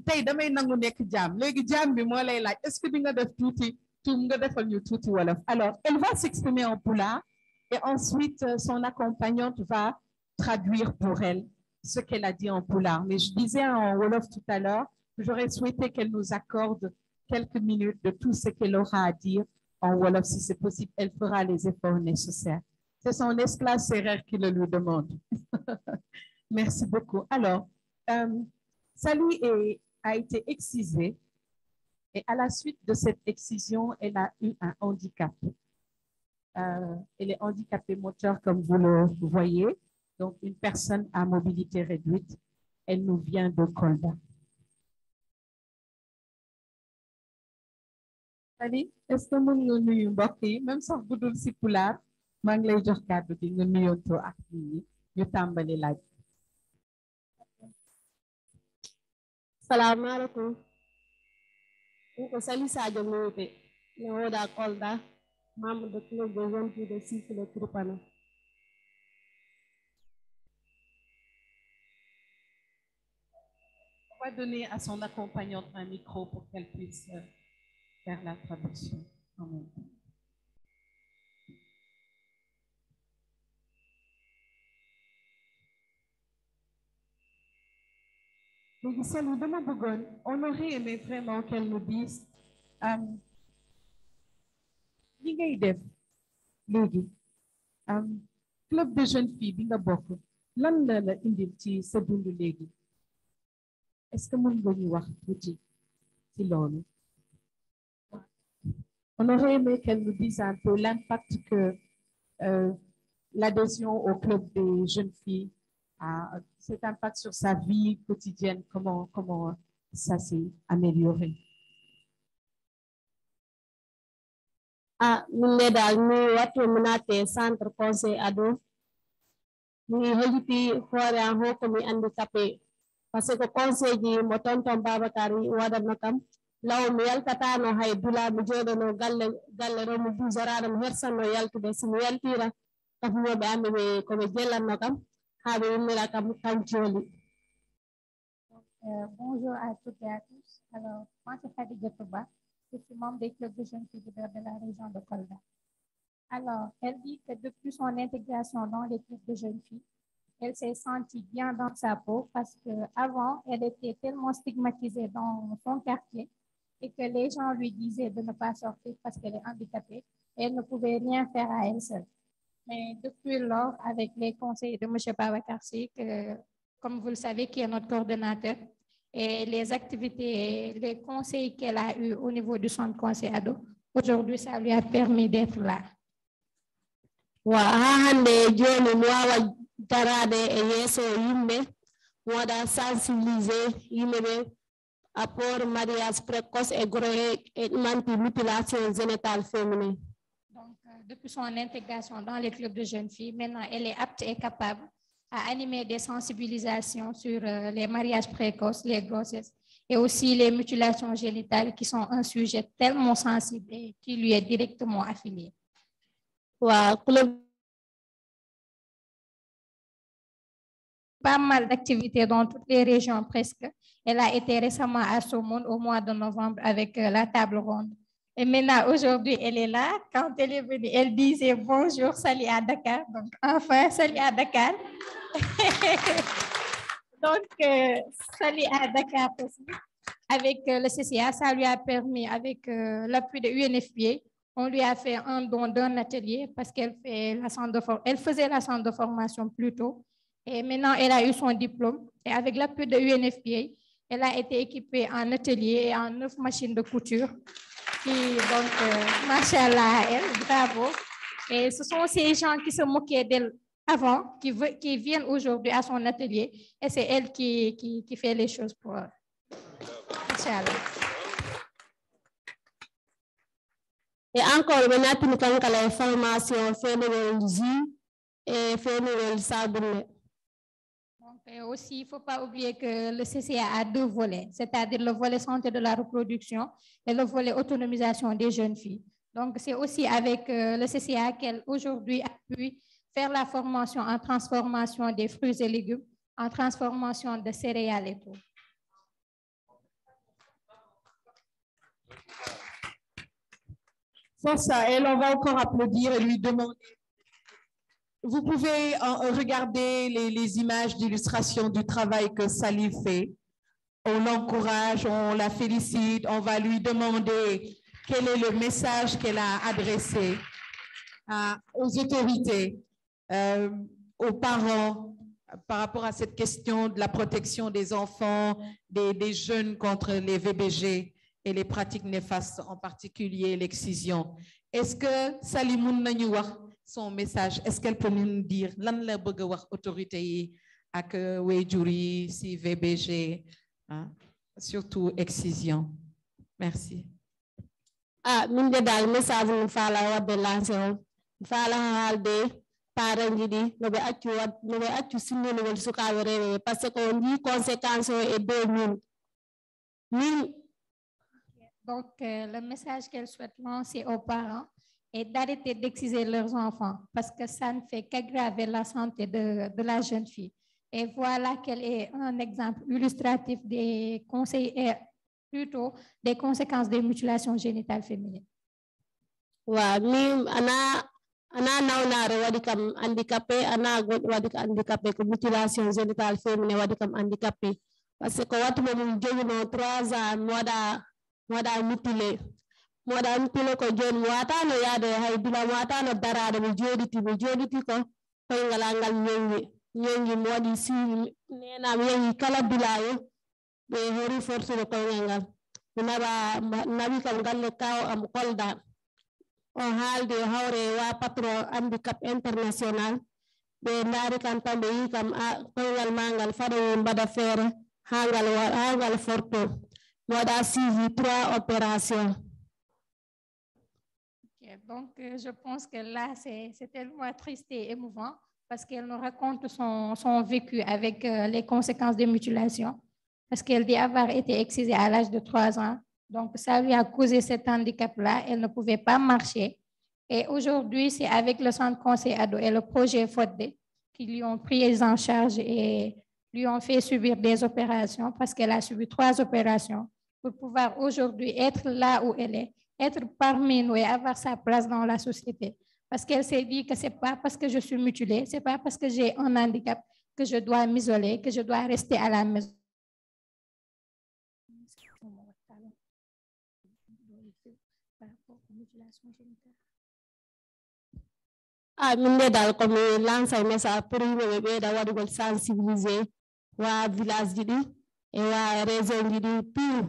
tey damay nangu nekk jaam léegi jaam bi moo lay laaj est-ce que di nga def tuuti Alors, elle va s'exprimer en pulaar et ensuite son accompagnante va traduire pour elle ce qu'elle a dit en pulaar. Mais je disais en wolof tout à l'heure, j'aurais souhaité qu'elle nous accorde quelques minutes de tout ce qu'elle aura à dire en wolof. Si c'est possible, elle fera les efforts nécessaires. C'est son esclave sérère qui le lui demande. Merci beaucoup. Alors, Sally a été excisée et à la suite de cette excision, elle a eu un handicap. Elle est handicapée moteur, comme vous le voyez, donc une personne à mobilité réduite. Elle nous vient de Kolda. Sally, est-ce que nous nous mbokk même sax bu dul si pulaar maa ngi lay jox kàddu gi nga nuyoontoo ak nit ñi ñu tàmbali laaj. Salaamaaleykum. Ko Sally Sadio Mouté, Leoda Kolda, membre du club des jeunes filles de Sicile Trupano. On va donner à son accompagnante un micro pour qu'elle puisse faire la traduction en même temps. Donc, Sally, dama bëggoon, on aurait aimé vraiment qu'elle nous dise li ngay def léegi club de jeunes filles bi nga bokk lan la la indil ci sa dund léegi est-ce que mën nga ñu wax tuuti ci loolu? On aurait aimé qu'elle nous dise un peu l'impact que l'adhésion au club des jeunes filles a, cet impact sur sa vie quotidienne, comment ça s'est amélioré. Min dal mi wattu mi naate centre conseil ado mi holliti hoore an ho komi handicapé parce que conseil ji mo tonton Babacar waɗatno kam law mi yaltatano hay dula mi jooɗono galle ɗo mi dusaraɗo mi hersanno yaltude somi yaltira tafumoɓe amɓe ɓe koɓe jellanno kam haa ɓe yummira kam jooli. Bonjour à toutes et à tous. Alors, moi c'est Khadija Touba. Je suis membre des clubs de jeunes filles de la région de Kolda. Alors, elle dit que depuis son intégration dans les clubs de jeunes filles, elle s'est sentie bien dans sa peau parce qu'avant, elle était tellement stigmatisée dans son quartier et que les gens lui disaient de ne pas sortir parce qu'elle est handicapée et elle ne pouvait rien faire à elle seule. Mais depuis lors, avec les conseils de M. Babacar Sy, comme vous le savez, qui est notre coordonnateur, et les activités, les conseils qu'elle a eus au niveau du centre conseil ado, aujourd'hui, ça lui a permis d'être là. Hande joni mi wawa darade e yeeso yimɓe mi waɗa sensibiliser yimɓe ɓe apport mariage précoce et grossesse et manipulation génitale féminine. Donc, depuis son intégration dans les clubs de jeunes filles, maintenant elle est apte et capable à animer des sensibilisations sur les mariages précoces, les grossesses et aussi les mutilations génitales qui sont un sujet tellement sensible et qui lui est directement affilié. Pas mal d'activités dans toutes les régions presque. Elle a été récemment à Somone au mois de novembre avec la table ronde. Et maintenant, aujourd'hui, elle est là. Quand elle est venue, elle disait bonjour, Sally à Dakar. Donc, enfin, Sally à Dakar. Donc, Sally à Dakar aussi. Avec le CCA, ça lui a permis, avec l'appui de UNFPA, on lui a fait un don d'un atelier parce qu'elle faisait la centre de formation plus tôt. Et maintenant, elle a eu son diplôme. Et avec l'appui de UNFPA, elle a été équipée en atelier et en 9 machines de couture. Donc, machallah, elle, bravo. Et ce sont ces gens qui se moquaient d'elle avant, qui viennent aujourd'hui à son atelier. Et c'est elle qui fait les choses pour eux. Machallah. Et encore, maintenant, nous avons la formation féminine et féminine saboulée. Et aussi, il ne faut pas oublier que le CCA a 2 volets, c'est-à-dire le volet santé de la reproduction et le volet autonomisation des jeunes filles. Donc, c'est aussi avec le CCA qu'elle aujourd'hui a pu faire la formation en transformation des fruits et légumes, en transformation de céréales et tout. Força, elle, on va encore applaudir et lui demander. Vous pouvez regarder les images d'illustration du travail que Sally fait. On l'encourage, on la félicite, on va lui demander quel est le message qu'elle a adressé aux autorités, aux parents, par rapport à cette question de la protection des enfants, des jeunes contre les VBG et les pratiques néfastes, en particulier l'excision. Est-ce que Sally mun nañu wax son message? Est-ce qu'elle peut nous dire lan la bëgg wax autorité yi ak waajur yi si VBG, hein? Surtout excision? Merci. Min de dal message min fala wadde lancé on fala haalde parents ji no ɓe accu sinnonogol sukaɓe rewe par ce que on dit conséquence o e dow min. Donc, le message qu'elle souhaite lancer aux parents est d'arrêter d'exciser leurs enfants parce que ça ne fait qu'aggraver la santé de la jeune fille. Et voilà qu'elle est un exemple illustratif des plutôt des conséquences des mutilations génitales féminines. Wa min ana nawnare wadi kam handicapé, ana goɗɗo wadi kam handicapé ko mutilation génitale féminine wadi kam handicapé parce que watu mum joguino 3 ans moda mutilé ko joni mo watano yaade hay dula mo watano darade mo joditi ko koyngal ngal ñongi mo waɗi si nena mi yehi kala dulayo ɓe hori fortude koyngal ngal mi nawi kam galle kaw am Kolda o haalde hawre wa patron handicap international ɓe ndaari kam tan ɓe yi kam koyngal mangal faɗo mbaɗa feere hangal forto mi waɗa suivi 3 opérations. Donc, je pense que là, c'est tellement triste et émouvant parce qu'elle nous raconte son vécu avec les conséquences des mutilations. Parce qu'elle dit avoir été excisée à l'âge de 3 ans. Donc, ça lui a causé cet handicap-là. Elle ne pouvait pas marcher. Et aujourd'hui, c'est avec le centre conseil ado et le projet FODE qui lui ont pris en charge et lui ont fait subir des opérations parce qu'elle a subi 3 opérations pour pouvoir aujourd'hui être là où elle est, être parmi nous et avoir sa place dans la société. Parce qu'elle s'est dit que ce n'est pas parce que je suis mutilée, ce n'est pas parce que j'ai un handicap que je dois m'isoler, que je dois rester à la maison. Min de dal komi lança message pour yimɓe ɓeyda waɗugol sensibiliser wa village ji ɗi e wa région ji ɗi tout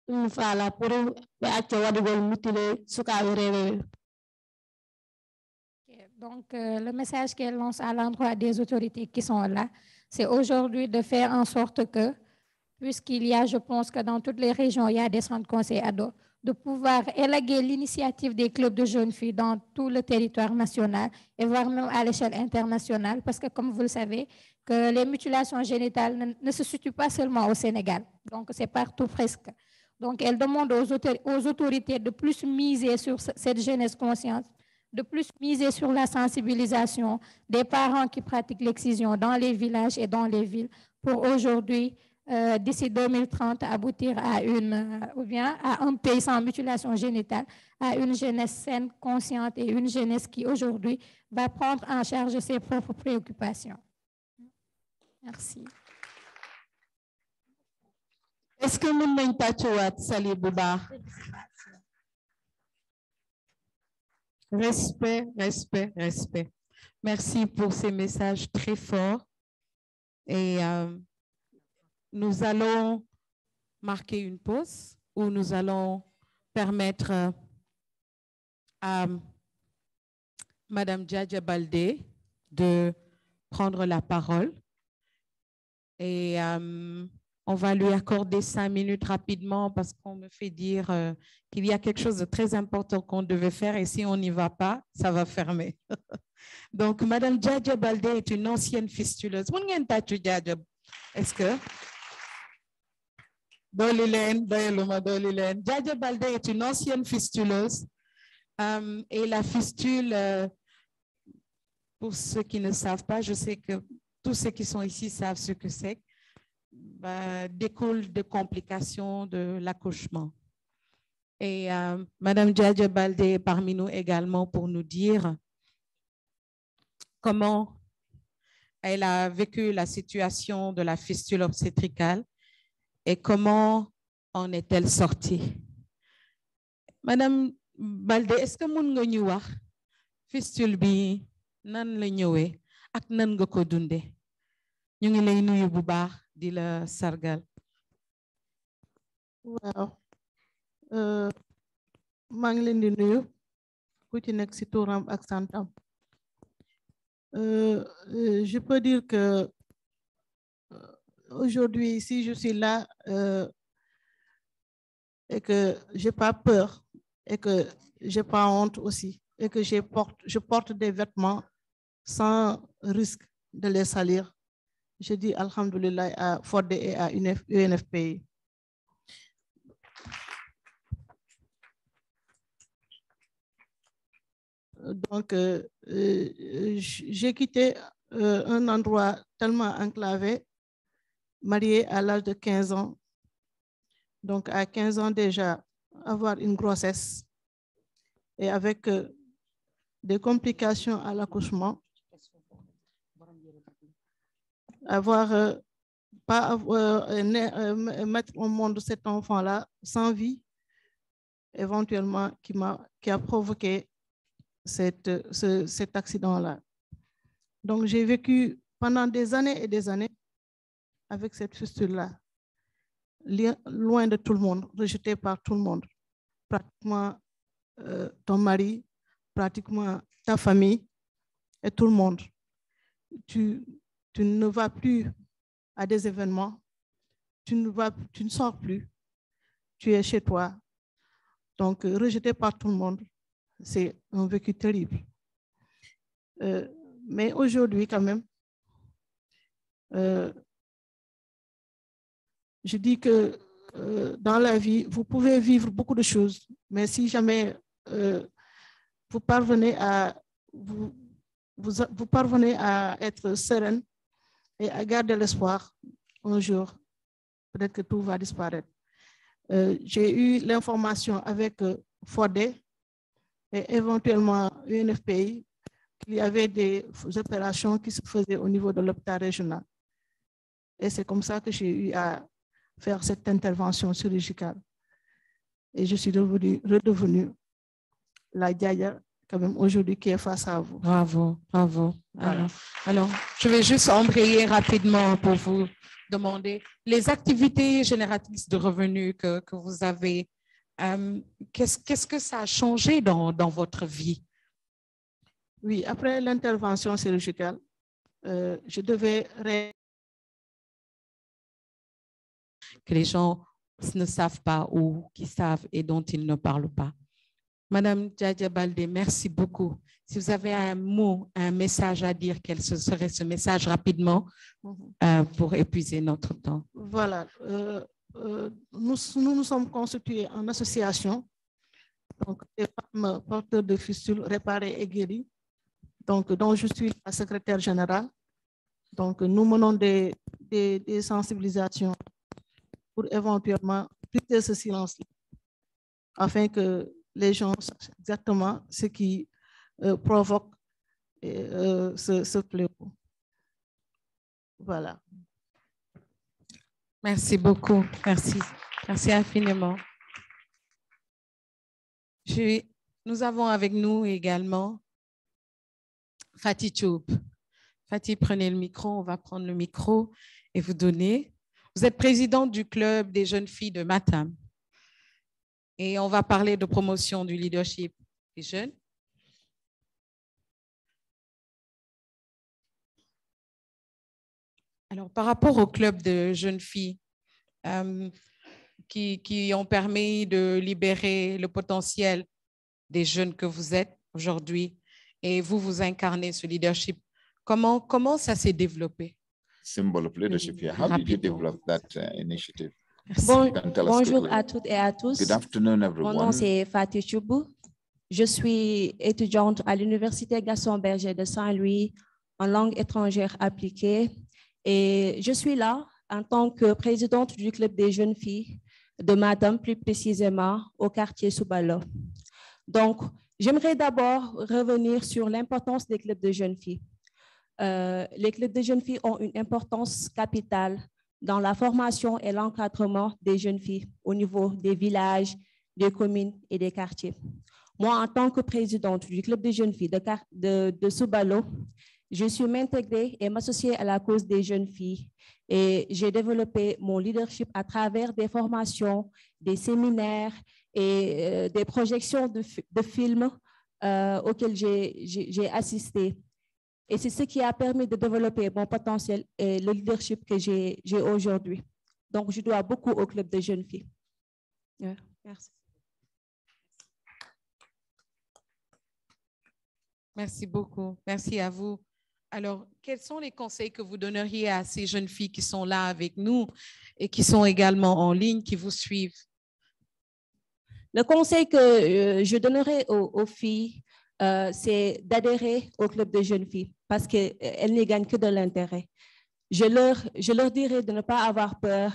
ɗum faala pour ɓe acca waɗugol mutilé sukaɓe rewe. Donc, le message qu'elle lance à l'endroit des autorités qui sont là, c'est aujourd'hui de faire en sorte que, puisqu'il y a, je pense que dans toutes les régions, il y a des centres conseils ados, de pouvoir élaguer l'initiative des clubs de jeunes filles dans tout le territoire national et voire même à l'échelle internationale, parce que comme vous le savez, que les mutilations génitales ne se situent pas seulement au Sénégal, donc c'est partout presque. Donc, elle demande aux autorités de plus miser sur cette jeunesse consciente, de plus miser sur la sensibilisation des parents qui pratiquent l'excision dans les villages et dans les villes pour aujourd'hui, d'ici 2030, aboutir à un pays sans mutilation génitale, à une jeunesse saine, consciente et une jeunesse qui aujourd'hui va prendre en charge ses propres préoccupations. Merci. Est-ce que nous n'avons pas Sally Bouba? Respect, respect, respect. Merci pour ces messages très forts. Et nous allons marquer une pause où nous allons permettre à Madame Djadja Baldé de prendre la parole. Et on va lui accorder 5 minutes rapidement parce qu'on me fait dire qu'il y a quelque chose de très important qu'on devait faire et si on n'y va pas, ça va fermer. Donc, Madame Djadja Baldé est une ancienne fistuleuse. Est-ce que? Djadja Baldé est une ancienne fistuleuse et la fistule, pour ceux qui ne savent pas, je sais que tous ceux qui sont ici savent ce que c'est, découle de complications de l'accouchement. Et Madame Djadja Baldé est parmi nous également pour nous dire comment elle a vécu la situation de la fistule obstétricale et comment en est-elle sortie. Madame Baldé, est-ce que mën nga ñu wax fistule bi nan la ñëwee ak nan nga ko dundee? Ñu ngi lay nuyu bu baax di la sargal. Waaw maa ngi leen di nuyu ku ci nekk ci turam ak santam. Je peux dire que aujourd'hui, si je suis là et que j'ai pas peur et que j'ai pas honte aussi et que je porte des vêtements sans risque de les salir, je dis alhamdoulilah à Fodé et à UNFPI. Donc, j'ai quitté un endroit tellement enclavé, mariée à l'âge de 15 ans. Donc, à 15 ans déjà, avoir une grossesse et avec des complications à l'accouchement, mettre au monde cet enfant-là sans vie, éventuellement, qui a provoqué cet accident-là. Donc, j'ai vécu pendant des années et des années avec cette fistule-là, loin de tout le monde, rejeté par tout le monde. Pratiquement ton mari, pratiquement ta famille et tout le monde. Tu ne vas plus à des événements, tu ne sors plus, tu es chez toi. Donc, rejeté par tout le monde. C'est un vécu terrible. Mais aujourd'hui, quand même, je dis que dans la vie, vous pouvez vivre beaucoup de choses, mais si jamais vous parvenez à être sereine et à garder l'espoir, un jour, peut-être que tout va disparaître. J'ai eu l'information avec Fodé et éventuellement UNFPI qu'il y avait des opérations qui se faisaient au niveau de l'hôpital régional. Et c'est comme ça que j'ai eu à faire cette intervention chirurgicale. Et je suis redevenue la Djadja, quand même, aujourd'hui, qui est face à vous. Bravo, bravo. Voilà. Alors, je vais juste embrayer rapidement pour vous demander les activités génératrices de revenus que vous avez. Qu'est-ce que ça a changé dans votre vie? Oui, après l'intervention chirurgicale, je devais que les gens ne savent pas ou qui savent et dont ils ne parlent pas. Madame Djadja Baldé, merci beaucoup. Si vous avez un mot, un message à dire, quel serait ce message rapidement pour épuiser notre temps? Voilà. Nous nous sommes constitués en association, donc des femmes porteurs de fistules réparées et guéries, donc dont je suis la secrétaire générale. Donc nous menons des sensibilisations pour éventuellement briser ce silence, afin que les gens sachent exactement ce qui provoque ce fléau. Voilà. Merci beaucoup. Merci. Merci infiniment. Nous avons avec nous également Fatih Thioub. Fatih, prenez le micro. On va prendre le micro et vous donner. Vous êtes présidente du club des jeunes filles de Matam. Et on va parler de promotion du leadership des jeunes. Alors, par rapport au club de jeunes filles qui ont permis de libérer le potentiel des jeunes que vous êtes aujourd'hui, et vous incarnez ce leadership, comment ça s'est développé? Symbol of leadership here. How did you develop that initiative? Bonjour à toutes et à tous. Good afternoon, everyone. Mon nom c'est Fatih Thioub. Je suis étudiante à l'Université Gaston Berger de Saint-Louis en langue étrangère appliquée. Et je suis là en tant que présidente du club des jeunes filles de Matam, plus précisément au quartier Soubalo. Donc, j'aimerais d'abord revenir sur l'importance des clubs de jeunes filles. Les clubs de jeunes filles ont une importance capitale dans la formation et l'encadrement des jeunes filles au niveau des villages, des communes et des quartiers. Moi, en tant que présidente du club de jeunes filles de Soubalo, je suis m'intégrer et m'associer à la cause des jeunes filles et j'ai développé mon leadership à travers des formations, des séminaires et des projections de films auxquels j'ai assisté. Et c'est ce qui a permis de développer mon potentiel et le leadership que j'ai aujourd'hui. Donc, je dois beaucoup au club de jeunes filles. Merci. Merci beaucoup. Merci à vous. Alors, quels sont les conseils que vous donneriez à ces jeunes filles qui sont là avec nous et qui sont également en ligne, qui vous suivent? Le conseil que je donnerais aux filles, c'est d'adhérer au club de jeunes filles parce qu'elles n'y gagnent que de l'intérêt. Je leur dirais de ne pas avoir peur.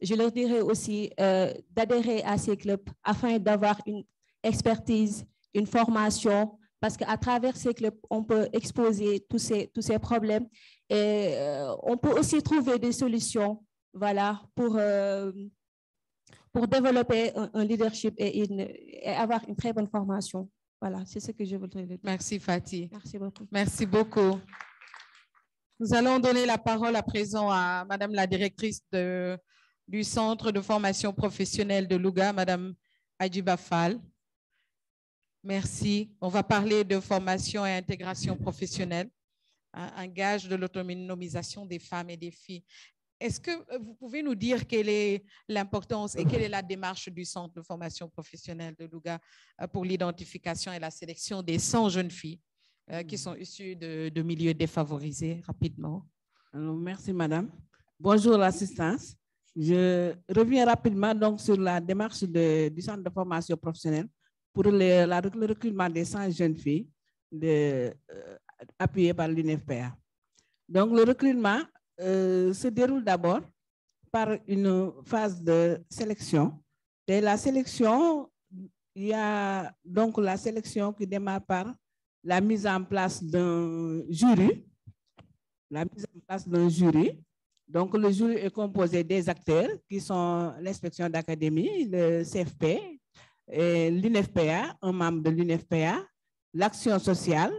Je leur dirais aussi d'adhérer à ces clubs afin d'avoir une expertise, une formation, parce qu'à travers ces clubs, on peut exposer tous ces problèmes et on peut aussi trouver des solutions, voilà, pour développer un leadership et avoir une très bonne formation. Voilà, c'est ce que je voudrais dire. Merci Fatih. Merci beaucoup. Merci beaucoup. Nous allons donner la parole à présent à Madame la directrice du Centre de formation professionnelle de Louga, Madame Adjiba Fall. Merci. On va parler de formation et intégration professionnelle, un gage de l'autonomisation des femmes et des filles. Est-ce que vous pouvez nous dire quelle est l'importance et quelle est la démarche du Centre de formation professionnelle de Louga pour l'identification et la sélection des 100 jeunes filles qui sont issues de milieux défavorisés, rapidement? Alors, merci, madame. Bonjour, l'assistance. Je reviens rapidement donc sur la démarche du Centre de formation professionnelle pour le recrutement des 100 jeunes filles appuyées par l'UNFPA. Donc, le recrutement se déroule d'abord par une phase de sélection. Et la sélection, il y a donc la sélection qui démarre par la mise en place d'un jury. La mise en place d'un jury. Donc, le jury est composé des acteurs qui sont l'inspection d'académie, le CFP, l'UNFPA, un membre de l'UNFPA, l'action sociale,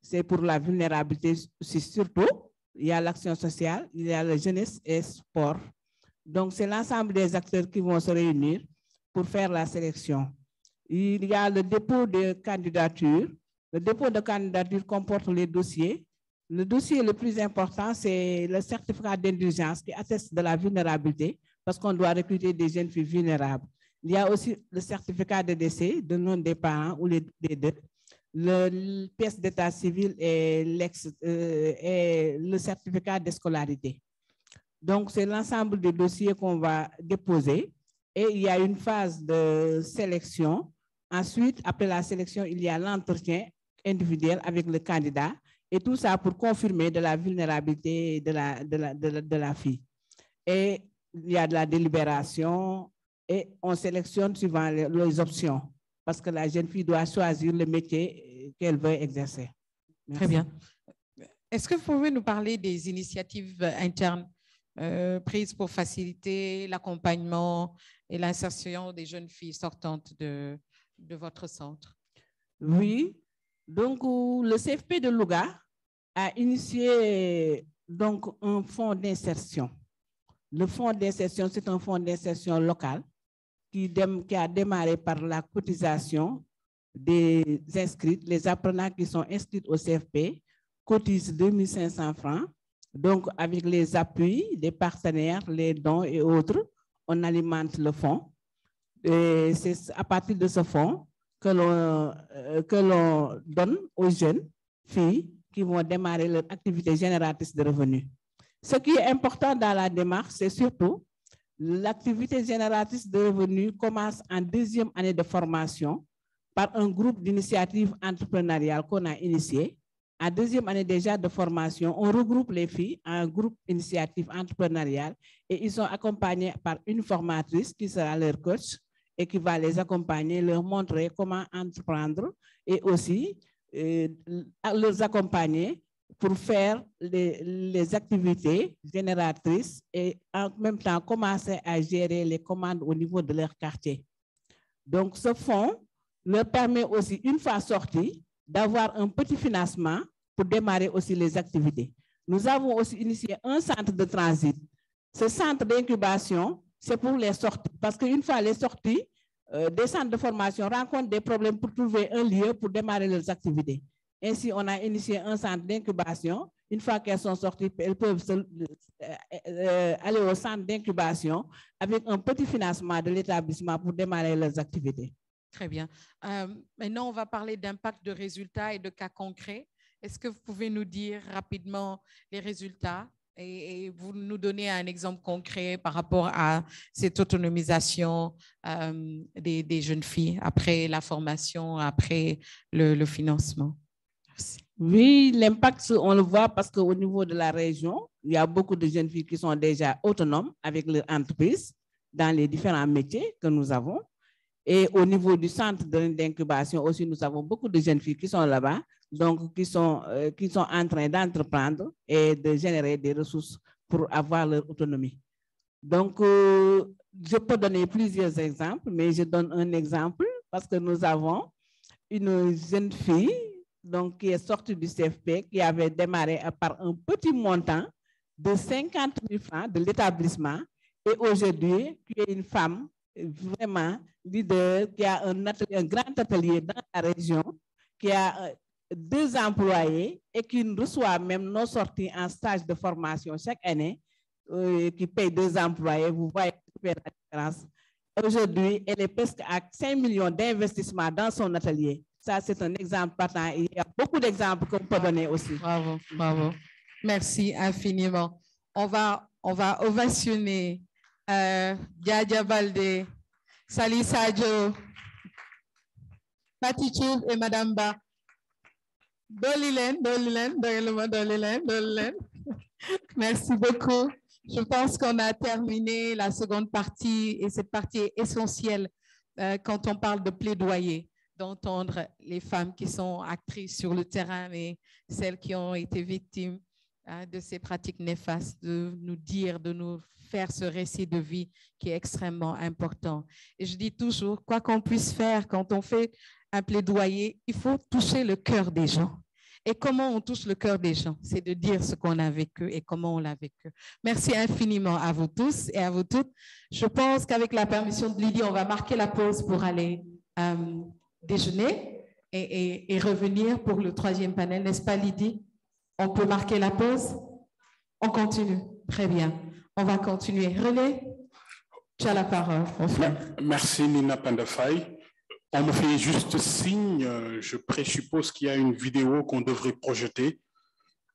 c'est pour la vulnérabilité surtout. Il y a l'action sociale, il y a la jeunesse et sport. Donc, c'est l'ensemble des acteurs qui vont se réunir pour faire la sélection. Il y a le dépôt de candidature. Le dépôt de candidature comporte les dossiers. Le dossier le plus important, c'est le certificat d'indigence qui atteste de la vulnérabilité parce qu'on doit recruter des jeunes filles vulnérables. Il y a aussi le certificat de décès, de nom des parents ou les deux. Le pièce d'état civil et le certificat de scolarité. Donc, c'est l'ensemble des dossiers qu'on va déposer et il y a une phase de sélection. Ensuite, après la sélection, il y a l'entretien individuel avec le candidat et tout ça pour confirmer de la vulnérabilité de la fille. Et il y a de la délibération et on sélectionne suivant les options. Parce que la jeune fille doit choisir le métier qu'elle veut exercer. Merci. Très bien. Est-ce que vous pouvez nous parler des initiatives internes prises pour faciliter l'accompagnement et l'insertion des jeunes filles sortantes de votre centre? Oui. Donc, le CFP de Louga a initié donc, un fonds d'insertion. Le fonds d'insertion, c'est un fonds d'insertion local qui a démarré par la cotisation des inscrits. Les apprenants qui sont inscrits au CFP cotisent 2500 francs. Donc, avec les appuis des partenaires, les dons et autres, on alimente le fonds. Et c'est à partir de ce fonds que l'on donne aux jeunes filles qui vont démarrer leur activité génératrice de revenus. Ce qui est important dans la démarche, c'est surtout l'activité génératrice de revenus commence en deuxième année de formation par un groupe d'initiatives entrepreneuriales qu'on a initié En deuxième année déjà de formation, on regroupe les filles en groupe initiative entrepreneuriale et ils sont accompagnés par une formatrice qui sera leur coach et qui va les accompagner, leur montrer comment entreprendre et aussi les accompagner pour faire les activités génératrices et en même temps commencer à gérer les commandes au niveau de leur quartier. Donc, ce fonds leur permet aussi, une fois sortis, d'avoir un petit financement pour démarrer aussi les activités. Nous avons aussi initié un centre de transit. Ce centre d'incubation, c'est pour les sorties, parce qu'une fois les sorties, des centres de formation rencontrent des problèmes pour trouver un lieu pour démarrer leurs activités. Ainsi, on a initié un centre d'incubation. Une fois qu'elles sont sorties, elles peuvent aller au centre d'incubation avec un petit financement de l'établissement pour démarrer leurs activités. Très bien. Maintenant, on va parler d'impact de résultats et de cas concrets. Est-ce que vous pouvez nous dire rapidement les résultats et vous nous donner un exemple concret par rapport à cette autonomisation des jeunes filles après la formation, après le financement? Merci. Oui, l'impact, on le voit parce qu'au niveau de la région, il y a beaucoup de jeunes filles qui sont déjà autonomes avec leur entreprise dans les différents métiers que nous avons. Et au niveau du centre d'incubation aussi, nous avons beaucoup de jeunes filles qui sont là-bas, donc qui sont en train d'entreprendre et de générer des ressources pour avoir leur autonomie. Donc, je peux donner plusieurs exemples, mais je donne un exemple parce que nous avons une jeune fille donc, qui est sortie du CFP, qui avait démarré par un petit montant de 50 000 francs de l'établissement et aujourd'hui, qui est une femme vraiment leader, qui a un grand atelier dans la région, qui a 2 employés et qui reçoit même nos sorties en stage de formation chaque année, qui paye 2 employés. Vous voyez la différence. Aujourd'hui, elle est presque à 5 millions d'investissements dans son atelier. Ça, c'est un exemple partant. Il y a beaucoup d'exemples qu'on peut donner aussi. Bravo, bravo. Merci infiniment. On va ovationner Diadia Balde, Sali Sadio, Patichoub et Madame Ba. Dolilen. Merci beaucoup. Je pense qu'on a terminé la seconde partie et cette partie est essentielle quand on parle de plaidoyer, d'entendre les femmes qui sont actrices sur le terrain et celles qui ont été victimes de ces pratiques néfastes, de nous dire, de nous faire ce récit de vie qui est extrêmement important. Et je dis toujours, quoi qu'on puisse faire, quand on fait un plaidoyer, il faut toucher le cœur des gens. Et comment on touche le cœur des gens? C'est de dire ce qu'on a vécu et comment on l'a vécu. Merci infiniment à vous tous et à vous toutes. Je pense qu'avec la permission de Lydie, on va marquer la pause pour aller déjeuner et revenir pour le 3e panel. N'est-ce pas, Lydie? On peut marquer la pause? On continue. Très bien. On va continuer. René, tu as la parole. Merci, Nina Pandefay. On me fait juste signe, je présuppose qu'il y a une vidéo qu'on devrait projeter,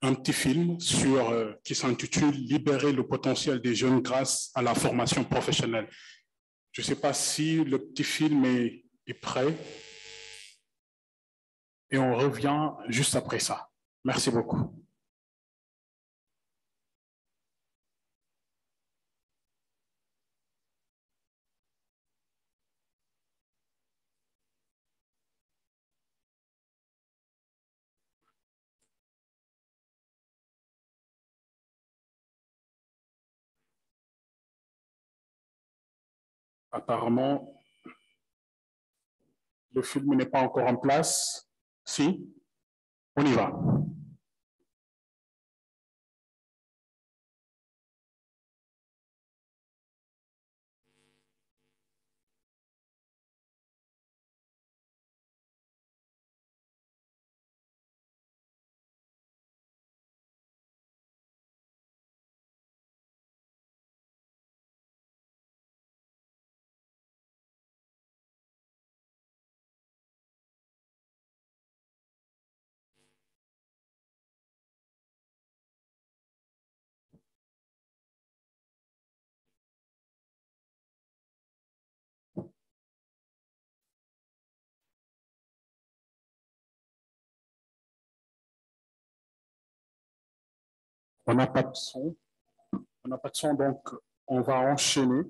un petit film qui s'intitule « Libérer le potentiel des jeunes grâce à la formation professionnelle ». Je ne sais pas si le petit film est prêt et on revient juste après ça. Merci beaucoup. Apparemment, le film n'est pas encore en place. Si, on y va. On n'a pas de son. On n'a pas de son, donc on va enchaîner.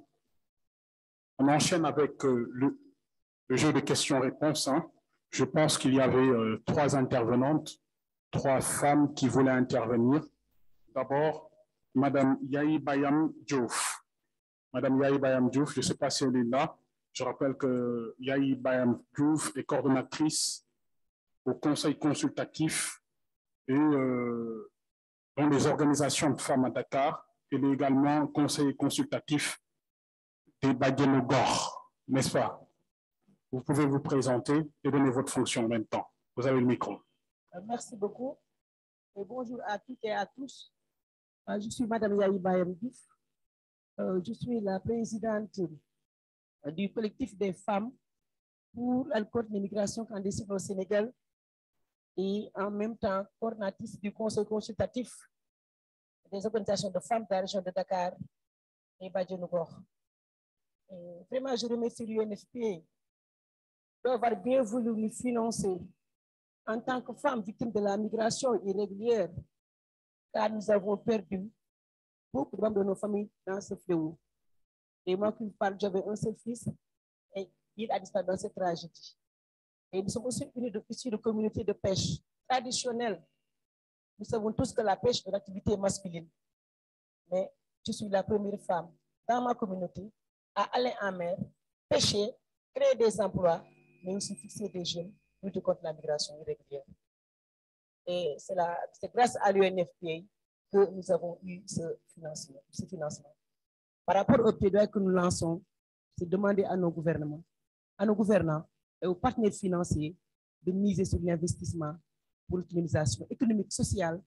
On enchaîne avec le jeu de questions-réponses. Hein. Je pense qu'il y avait 3 intervenantes, 3 femmes qui voulaient intervenir. D'abord, Madame Yahi Bayam Diouf. Madame Yahi Bayam Diouf, je ne sais pas si elle est là. Je rappelle que Yahi Bayam Diouf est coordonnatrice au Conseil consultatif et dans les organisations de femmes à Dakar. Elle est également conseiller consultatif des Badjenogor, n'est-ce pas? Vous pouvez vous présenter et donner votre fonction en même temps. Vous avez le micro. Merci beaucoup. Et bonjour à toutes et à tous. Je suis Madame Yahi Bayam Diouf. Je suis la présidente du collectif des femmes pour la lutte contre l'immigration clandestine au Sénégal et en même temps coordinatrice du conseil consultatif des organisations de femmes de la région de Dakar et Badjenogor. Vraiment, je remercie l'UNFPA d'avoir bien voulu nous financer en tant que femmes victimes de la migration irrégulière, car nous avons perdu beaucoup de membres de nos familles dans ce fléau. Et moi qui vous parle, j'avais un seul fils et il a disparu dans cette tragédie. Et nous sommes aussi issus de communautés de pêche traditionnelles. Nous savons tous que la pêche est une activité masculine. Mais je suis la première femme dans ma communauté à aller en mer, pêcher, créer des emplois, mais aussi fixer des jeunes, lutter contre la migration irrégulière. Et c'est grâce à l'UNFPA que nous avons eu ce financement. Par rapport au plaidoyer que nous lançons, c'est demander à nos gouvernements, à nos gouvernants et aux partenaires financiers de miser sur l'investissement pour l'autonomisation économique, sociale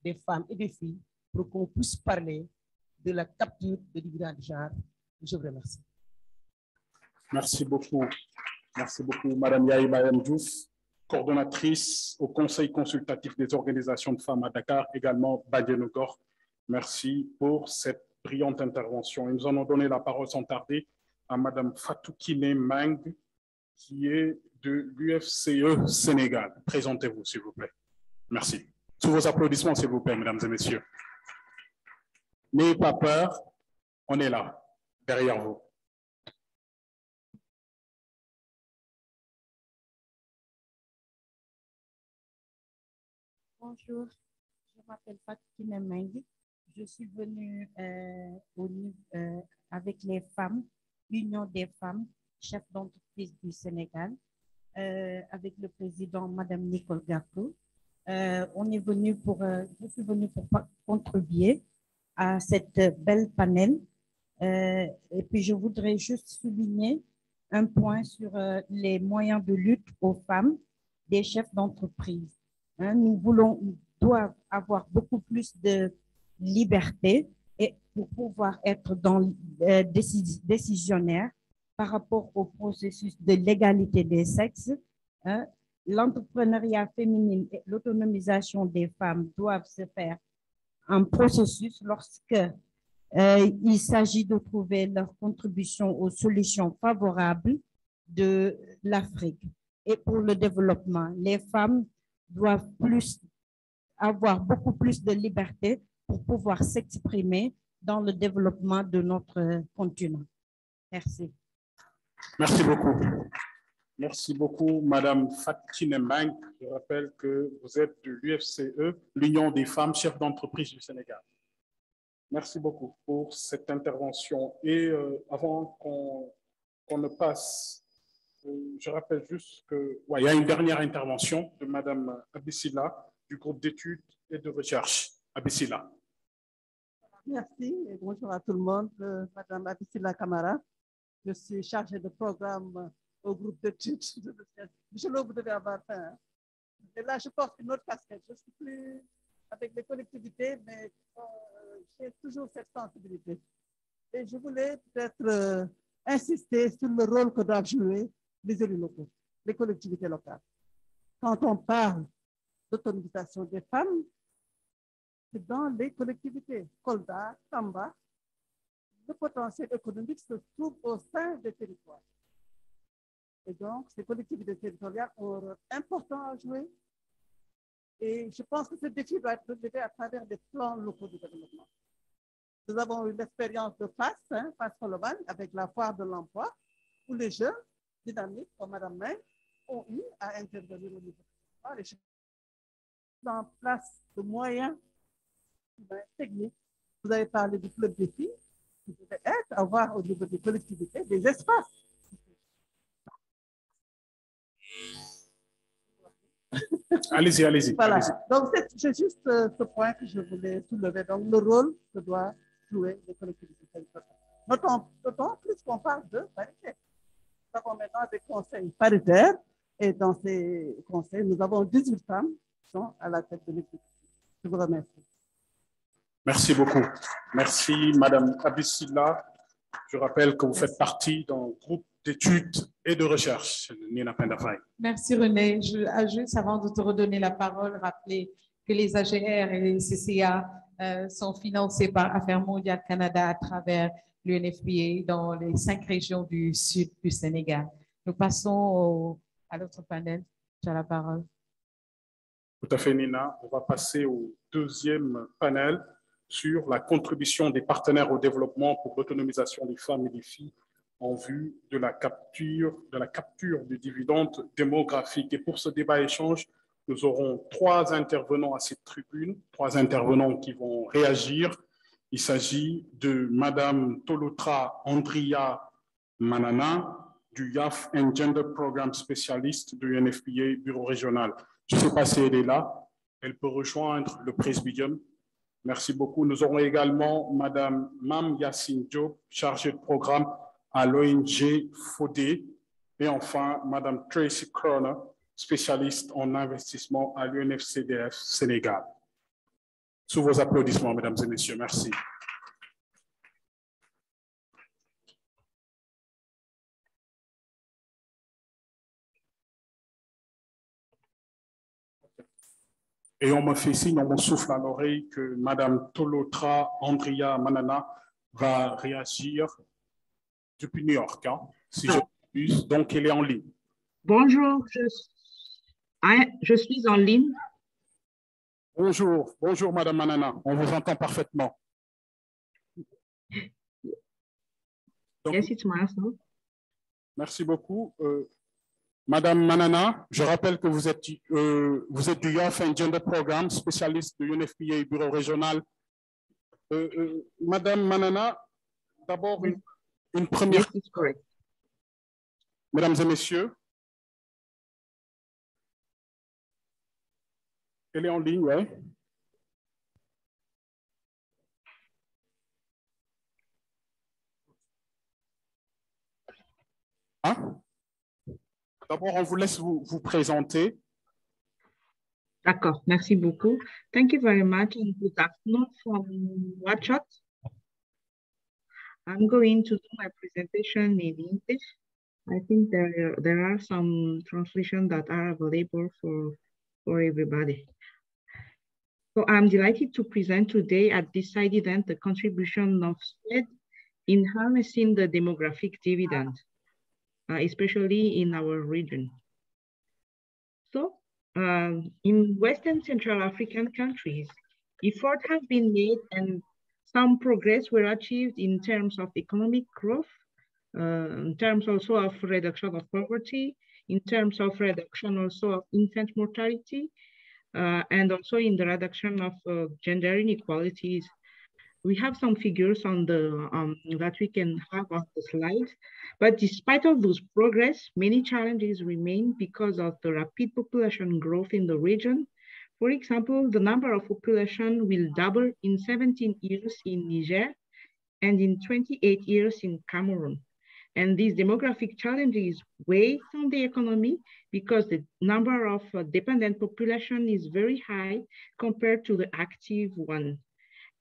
des femmes et des filles pour qu'on puisse parler de la capture de l'immigrant de genre. Je vous remercie. Merci beaucoup. Merci beaucoup, Madame Yahi Bayam Diouf, coordonnatrice au Conseil consultatif des organisations de femmes à Dakar, également Badjenogor. Merci pour cette brillante intervention. Et nous allons donner la parole sans tarder à Madame Fatou Kiné Mang, qui est de l'UFCE Sénégal. Présentez-vous, s'il vous plaît. Merci. Sous vos applaudissements, s'il vous plaît, mesdames et messieurs. N'ayez pas peur, on est là, derrière vous. Bonjour, je m'appelle Fatou Kiné Mang. Je suis venue avec les femmes, l'Union des femmes, chef d'entreprise du Sénégal, avec le président, Madame Nicole Gakou. Je suis venue pour contribuer à cette belle panel. Et puis, je voudrais juste souligner un point sur les moyens de lutte aux femmes des chefs d'entreprise. Nous doivent avoir beaucoup plus de liberté et pour pouvoir être décisionnaire par rapport au processus de l'égalité des sexes. L'entrepreneuriat féminin et l'autonomisation des femmes doivent se faire en processus lorsque il s'agit de trouver leur contribution aux solutions favorables de l'Afrique. Et pour le développement, les femmes doivent avoir beaucoup plus de liberté pour pouvoir s'exprimer dans le développement de notre continent. Merci. Merci beaucoup. Merci beaucoup, Madame Fatou Kiné Mang. Je rappelle que vous êtes de l'UFCE, l'Union des femmes chefs d'entreprise du Sénégal. Merci beaucoup pour cette intervention. Et avant qu'on ne passe, je rappelle juste qu'il y a une dernière intervention de Madame Abissila du groupe d'études et de recherche. Abissila. Merci et bonjour à tout le monde. Madame Abissila Kamara, je suis chargée de programme au groupe d'études. Michel, vous devez avoir faim. Et là, je porte une autre casquette. Je ne suis plus avec les collectivités, mais j'ai toujours cette sensibilité. Et je voulais peut-être insister sur le rôle que doivent jouer les élus locaux, les collectivités locales. Quand on parle d'autonomisation des femmes, c'est dans les collectivités, Kolda, Tamba, le potentiel économique se trouve au sein des territoires. Et donc, ces collectivités territoriales ont un rôle important à jouer Et je pense que ce défi doit être relevé à travers des plans locaux de développement. Nous avons eu l'expérience de FAS Colobane, avec la foire de l'emploi, où les jeunes dynamiques, comme Mme May, ont eu à intervenir au niveau de la en place de moyens techniques. Vous avez parlé du club des filles, qui devait avoir au niveau des collectivités des espaces. Allez-y, allez-y. Voilà. Allez-y. Donc, c'est juste ce point que je voulais soulever. Donc, le rôle que doit jouer les collectivités territoriales. Notons plus qu'on parle de parité. Nous avons maintenant des conseils paritaires et dans ces conseils, nous avons 18 femmes qui sont à la tête de l'équipe. Je vous remercie. Merci beaucoup. Merci, Madame Abissila. Je rappelle que vous faites partie d'un groupe d'études et de recherche, Nina Pendafay. Merci René. Juste avant de te redonner la parole, rappeler que les AGR et les CCA sont financés par Affaires mondiales Canada à travers l'UNFPA dans les 5 régions du sud du Sénégal. Nous passons à l'autre panel. Tu as la parole. Tout à fait, Nina. On va passer au deuxième panel sur la contribution des partenaires au développement pour l'autonomisation des femmes et des filles en vue de la capture du dividende démographique. Et pour ce débat-échange, nous aurons 3 intervenants à cette tribune, 3 intervenants qui vont réagir. Il s'agit de Madame Tolotra Andria Manana, du YAF and Gender Program spécialiste de l'UNFPA Bureau régional. Je ne sais pas si elle est là. Elle peut rejoindre le presbytium. Merci beaucoup. Nous aurons également Madame Mam Yassine Diop, chargée de programme à l'ONG FODE. Et enfin, Madame Tracy Croner, spécialiste en investissement à l'UNFCDF Sénégal. Sous vos applaudissements, mesdames et messieurs. Merci. Et on me fait signe, on me souffle à l'oreille que Madame Tolotra Andria Manana va réagir depuis New York, hein, si je m'abuse. Donc, elle est en ligne. Bonjour, je suis en ligne. Bonjour, bonjour Madame Manana, on vous entend parfaitement. Donc, yes, it's myself. Merci beaucoup. Madame Manana, je rappelle que vous êtes du Youth and Gender Program, spécialiste de l'UNFPA Bureau régional. Madame Manana, d'abord une première... Yes, mesdames et messieurs, elle est en ligne, oui. Hein? D'abord, on vous laisse vous présenter. D'accord, merci beaucoup. Thank you very much and good afternoon from Watchot. I'm going to do my presentation in English. I think there are some translations that are available for everybody. So I'm delighted to present today at this side event the contribution of SPED in harnessing the demographic dividend, especially in our region. So in Western Central African countries, efforts have been made and some progress were achieved in terms of economic growth, in terms also of reduction of poverty, in terms of reduction also of infant mortality, and also in the reduction of gender inequalities. We have some figures on the that we can have on the slide, but despite of those progress, many challenges remain because of the rapid population growth in the region. For example, the number of population will double in 17 years in Niger and in 28 years in Cameroon. And these demographic challenges weigh on the economy because the number of dependent population is very high compared to the active one.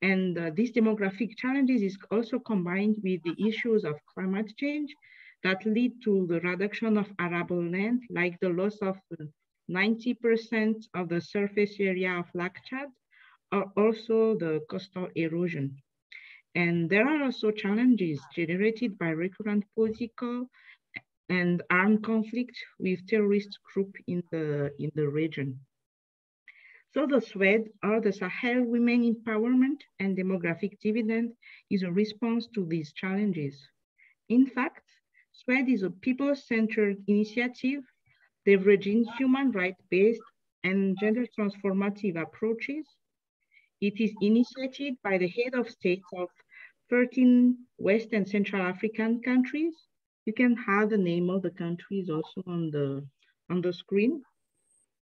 And these demographic challenges is also combined with the issues of climate change that lead to the reduction of arable land, like the loss of 90% of the surface area of Lake Chad, or also the coastal erosion. And there are also challenges generated by recurrent political and armed conflict with terrorist groups in the region. So the SWED, or the Sahel Women Empowerment and Demographic Dividend, is a response to these challenges. In fact, SWED is a people-centered initiative leveraging human rights-based and gender transformative approaches. It is initiated by the head of state of 13 West and Central African countries. You can have the name of the countries also on the screen.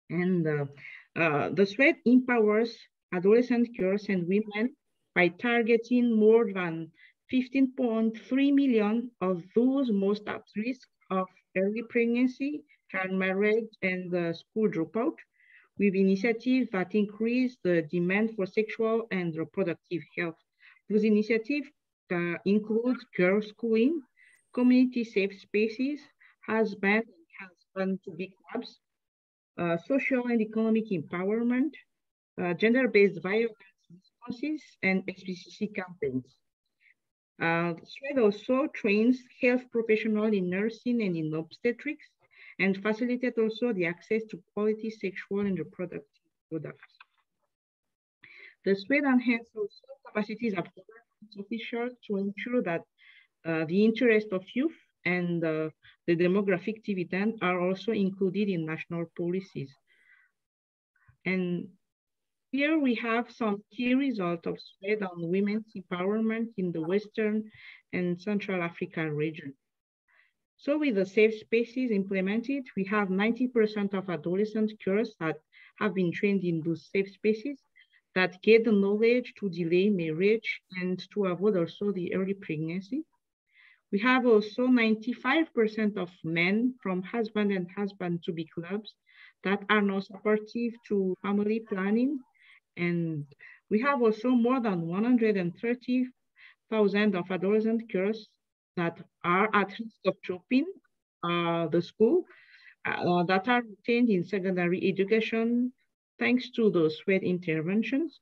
And the SWED empowers adolescent girls and women by targeting more than 15.3 million of those most at risk of early pregnancy, child marriage, and school dropout, with initiatives that increase the demand for sexual and reproductive health. Those initiatives include girl schooling, community safe spaces, husband to be clubs, social and economic empowerment, gender-based violence responses, and HPCC campaigns. SWED also trains health professionals in nursing and in obstetrics, and facilitate also the access to quality sexual and reproductive products. The SWED enhances also capacities of officials to ensure that the interest of youth and the demographic dividend are also included in national policies. And here we have some key results of SWED on women's empowerment in the Western and Central Africa region. So with the safe spaces implemented, we have 90% of adolescent girls that have been trained in those safe spaces that get the knowledge to delay marriage and to avoid also the early pregnancy. We have also 95% of men from husband and husband-to-be clubs that are now supportive to family planning. And we have also more than 130,000 of adolescent girls that are at risk of dropping the school, that are retained in secondary education thanks to the SWED interventions.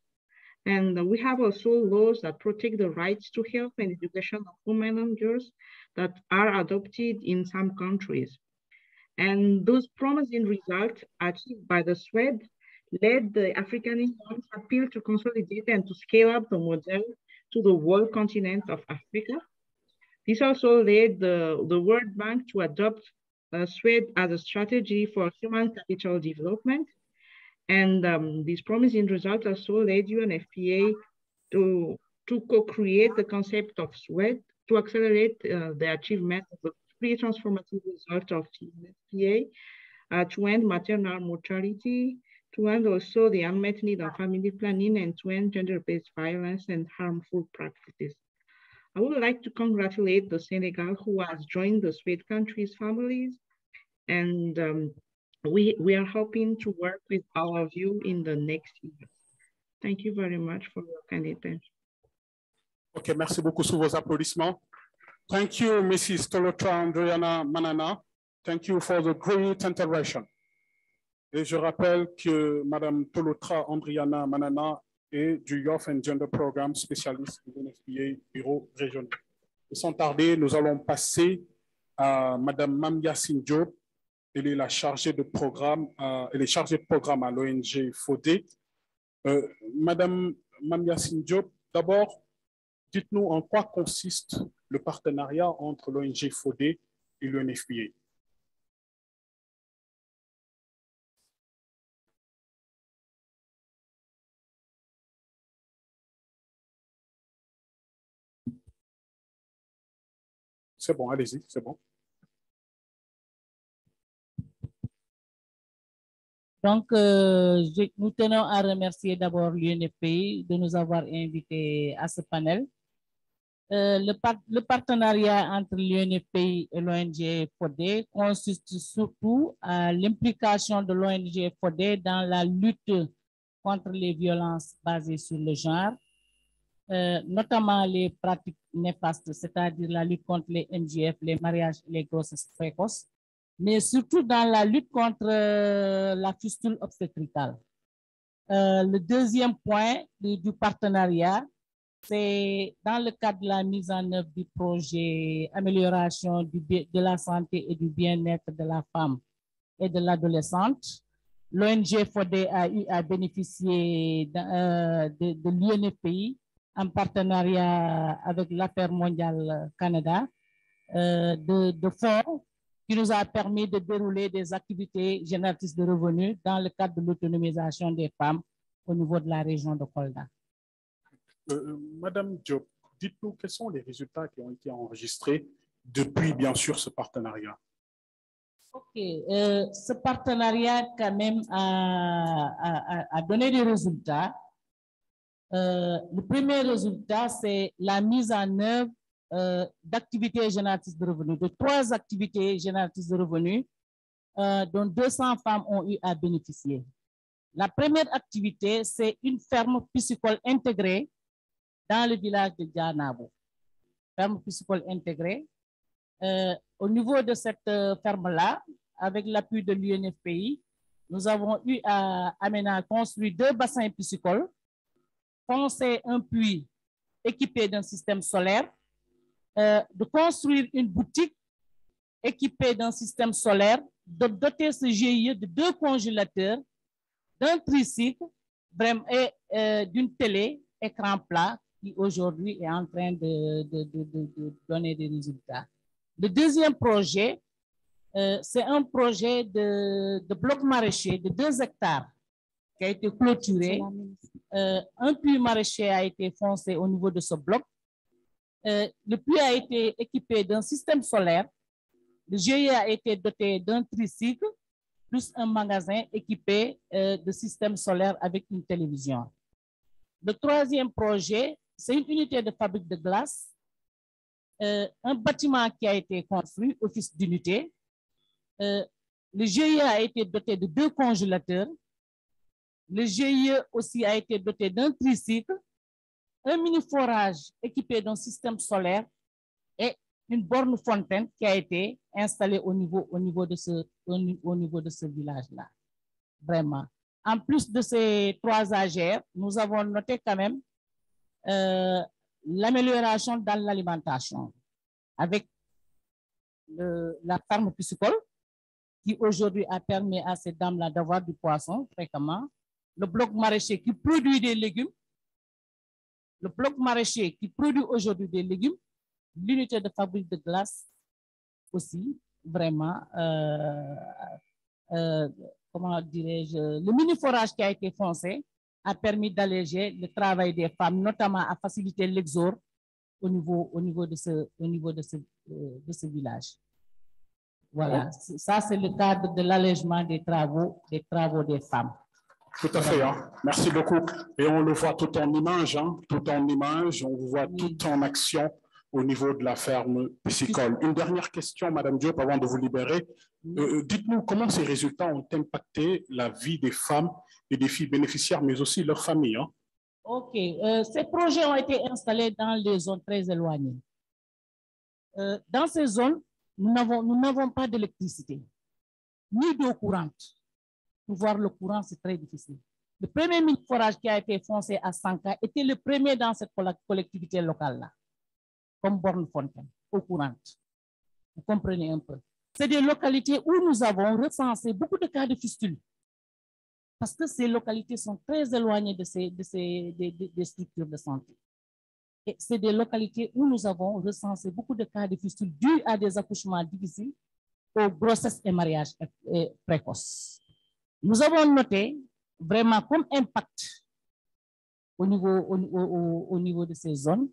And we have also laws that protect the rights to health and education of women and girls that are adopted in some countries. And those promising results achieved by the SWED led the African Union's appeal to consolidate and to scale up the model to the whole continent of Africa. This also led the World Bank to adopt SWED as a strategy for human capital development. And these promising results also led UNFPA to co-create the concept of SWED to accelerate the achievement of the three transformative results of UNFPA to end maternal mortality, to end also the unmet need of family planning, and to end gender-based violence and harmful practices. I would like to congratulate the Senegal who has joined the SWED countries' families, and we are hoping to work with all of you in the next year. Thank you very much for your kind attention. OK, merci beaucoup sous vos applaudissements. Thank you, Mrs. Tolotra Andriana Manana. Thank you for the great intervention. Et je rappelle que Madame Tolotra Andriana Manana est du Youth and Gender Program spécialiste du UNFPA Bureau régional. Et sans tarder, nous allons passer à Madame Mamyassine Diop. Elle est la chargée de programme, elle est chargée de programme à l'ONG FODE. Madame Mamyassine Diop, d'abord, dites-nous en quoi consiste le partenariat entre l'ONG FODE et l'UNFPA. C'est bon, allez-y, c'est bon. Donc, nous tenons à remercier d'abord l'UNFPA de nous avoir invités à ce panel. Le partenariat entre l'UNFPA et l'ONG FODE consiste surtout à l'implication de l'ONG FODE dans la lutte contre les violences basées sur le genre, notamment les pratiques néfastes, c'est-à-dire la lutte contre les MGF, les mariages et les grossesses précoces, mais surtout dans la lutte contre la fistule obstétricale. Le deuxième point du partenariat, c'est dans le cadre de la mise en œuvre du projet amélioration de la santé et du bien-être de la femme et de l'adolescente. L'ONG FODE a eu à bénéficier de l'UNFPI en partenariat avec l'Affaire mondiale Canada, de fonds qui nous a permis de dérouler des activités génératrices de revenus dans le cadre de l'autonomisation des femmes au niveau de la région de Kolda. Madame Diop, dites-nous quels sont les résultats qui ont été enregistrés depuis, bien sûr, ce partenariat. Ok, ce partenariat quand même a donné des résultats. Le premier résultat, c'est la mise en œuvre d'activités génératrices de revenus, de 3 activités génératrices de revenus dont 200 femmes ont eu à bénéficier. La première activité, c'est une ferme piscicole intégrée dans le village de Dianabo. Ferme piscicole intégrée. Au niveau de cette ferme-là, avec l'appui de l'UNFPI, nous avons eu à construire 2 bassins piscicoles, foncer un puits équipé d'un système solaire, de construire une boutique équipée d'un système solaire, de doter ce GIE de 2 congélateurs, d'un tricycle et d'une télé écran plat qui aujourd'hui est en train de donner des résultats. Le deuxième projet, c'est un projet de bloc maraîcher de 2 hectares qui a été clôturé. Un puits maraîcher a été foncé au niveau de ce bloc. Le puits a été équipé d'un système solaire. Le GIE a été doté d'un tricycle plus un magasin équipé de système solaire avec une télévision. Le troisième projet, c'est une unité de fabrique de glace, un bâtiment qui a été construit, office d'unité. Le GIE a été doté de 2 congélateurs. Le GIE aussi a été doté d'un tricycle, un mini-forage équipé d'un système solaire et une borne fontaine qui a été installée au niveau de ce village-là. Vraiment. En plus de ces 3 AGR, nous avons noté quand même l'amélioration dans l'alimentation avec la ferme piscicole qui aujourd'hui a permis à ces dames-là d'avoir du poisson fréquemment, le bloc maraîcher qui produit des légumes, le bloc maraîcher qui produit aujourd'hui des légumes, l'unité de fabrique de glace aussi, vraiment, comment dirais-je, le mini-forage qui a été foncé a permis d'alléger le travail des femmes, notamment à faciliter l'exode au niveau de ce village. Voilà, ça c'est le cadre de l'allègement des travaux des femmes. Tout à fait, hein. Merci beaucoup. Et on le voit tout en image, hein, tout en image, on vous voit tout en action au niveau de la ferme piscicole. Une dernière question, Madame Diop, avant de vous libérer. Dites-nous comment ces résultats ont impacté la vie des femmes et des filles bénéficiaires, mais aussi leurs familles. Hein. OK. Ces projets ont été installés dans les zones très éloignées. Dans ces zones, nous n'avons pas d'électricité, ni d'eau courante. Pour voir le courant, c'est très difficile. Le premier mini-forage qui a été foncé à Sanka était le premier dans cette collectivité locale-là, comme borne fontaine, eau courante. Vous comprenez un peu. C'est des localités où nous avons recensé beaucoup de cas de fistule, parce que ces localités sont très éloignées des structures de santé. Et c'est des localités où nous avons recensé beaucoup de cas de fistule dus à des accouchements difficiles, aux grossesses et mariages précoces. Nous avons noté vraiment comme impact au niveau de ces zones.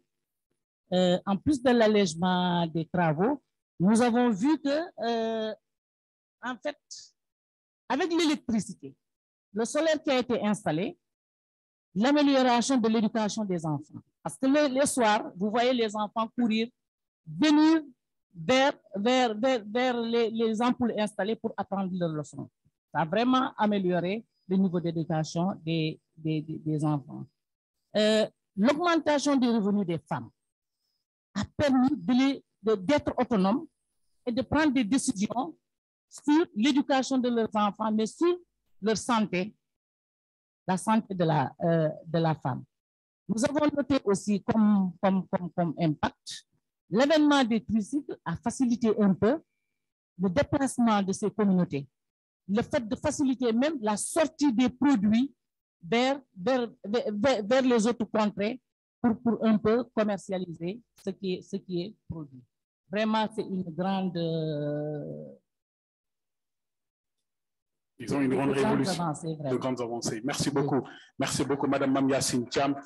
En plus de l'allègement des travaux, nous avons vu que, en fait, avec l'électricité, le solaire qui a été installé, l'amélioration de l'éducation des enfants. Parce que les soirs, vous voyez les enfants courir, venir vers les ampoules installées pour apprendre leurs leçons. Ça a vraiment amélioré le niveau d'éducation des enfants. L'augmentation des revenus des femmes a permis d'être autonomes et de prendre des décisions sur l'éducation de leurs enfants, mais sur leur santé, la santé de la femme. Nous avons noté aussi comme impact l'événement des tricycles a facilité un peu le déplacement de ces communautés le fait de faciliter même la sortie des produits vers les autres contrées pour un peu commercialiser ce qui est produit. Vraiment, c'est une grande... Ils ont une grande révolution, de grandes avancées. Merci beaucoup. Merci beaucoup, Madame Mame-Yacine Thiam.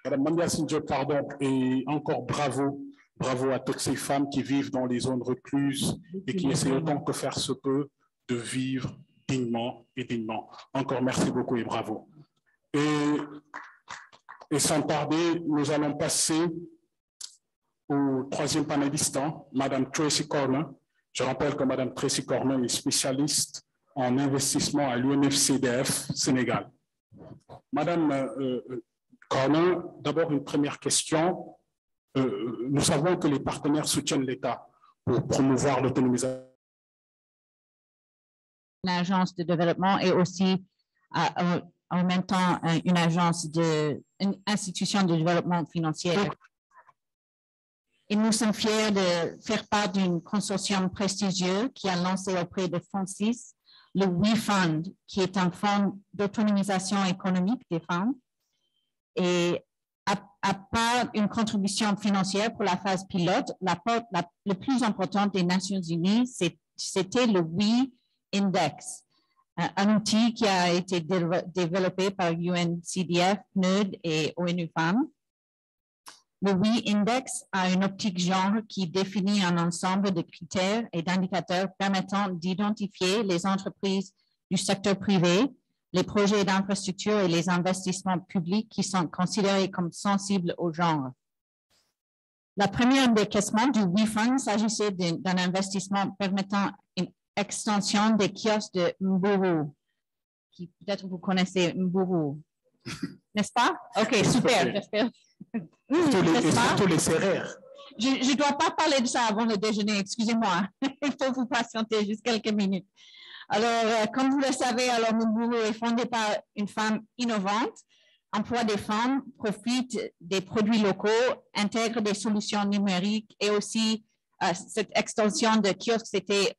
Madame Mame-Yacine Diop, pardon, et encore bravo. Bravo à toutes ces femmes qui vivent dans les zones recluses et qui essaient autant que faire se peut de vivre dignement et dignement. Encore merci beaucoup et bravo. Et sans tarder, nous allons passer au troisième panéliste, Madame Tracy Corner. Je rappelle que Madame Tracy Corner est spécialiste en investissement à l'UNFCDF Sénégal. Madame Corner, d'abord une première question. Nous savons que les partenaires soutiennent l'État pour promouvoir l'autonomisation. Une agence de développement et aussi en même temps une institution de développement financier. Et nous sommes fiers de faire part d'un consortium prestigieux qui a lancé auprès de FONSIS le WeFund, qui est un fonds d'autonomisation économique des femmes. Et à part une contribution financière pour la phase pilote, l'apport le plus important des Nations Unies, c'était le WeIndex, un outil qui a été développé par UNCDF, PNUD et ONU Femmes. Le WeIndex a une optique genre qui définit un ensemble de critères et d'indicateurs permettant d'identifier les entreprises du secteur privé, les projets d'infrastructure et les investissements publics qui sont considérés comme sensibles au genre. La première décaissement du WeFund s'agissait d'un investissement permettant une extension des kiosques de Mburu, qui peut-être vous connaissez Mburu, n'est-ce pas? OK, super, j'espère. Surtout les CRR. Je ne dois pas parler de ça avant le déjeuner, excusez-moi. Il faut vous patienter juste quelques minutes. Alors, comme vous le savez, Mburu est fondé par une femme innovante, emploie des femmes, profite des produits locaux, intègre des solutions numériques et aussi cette extension de kiosques, c'était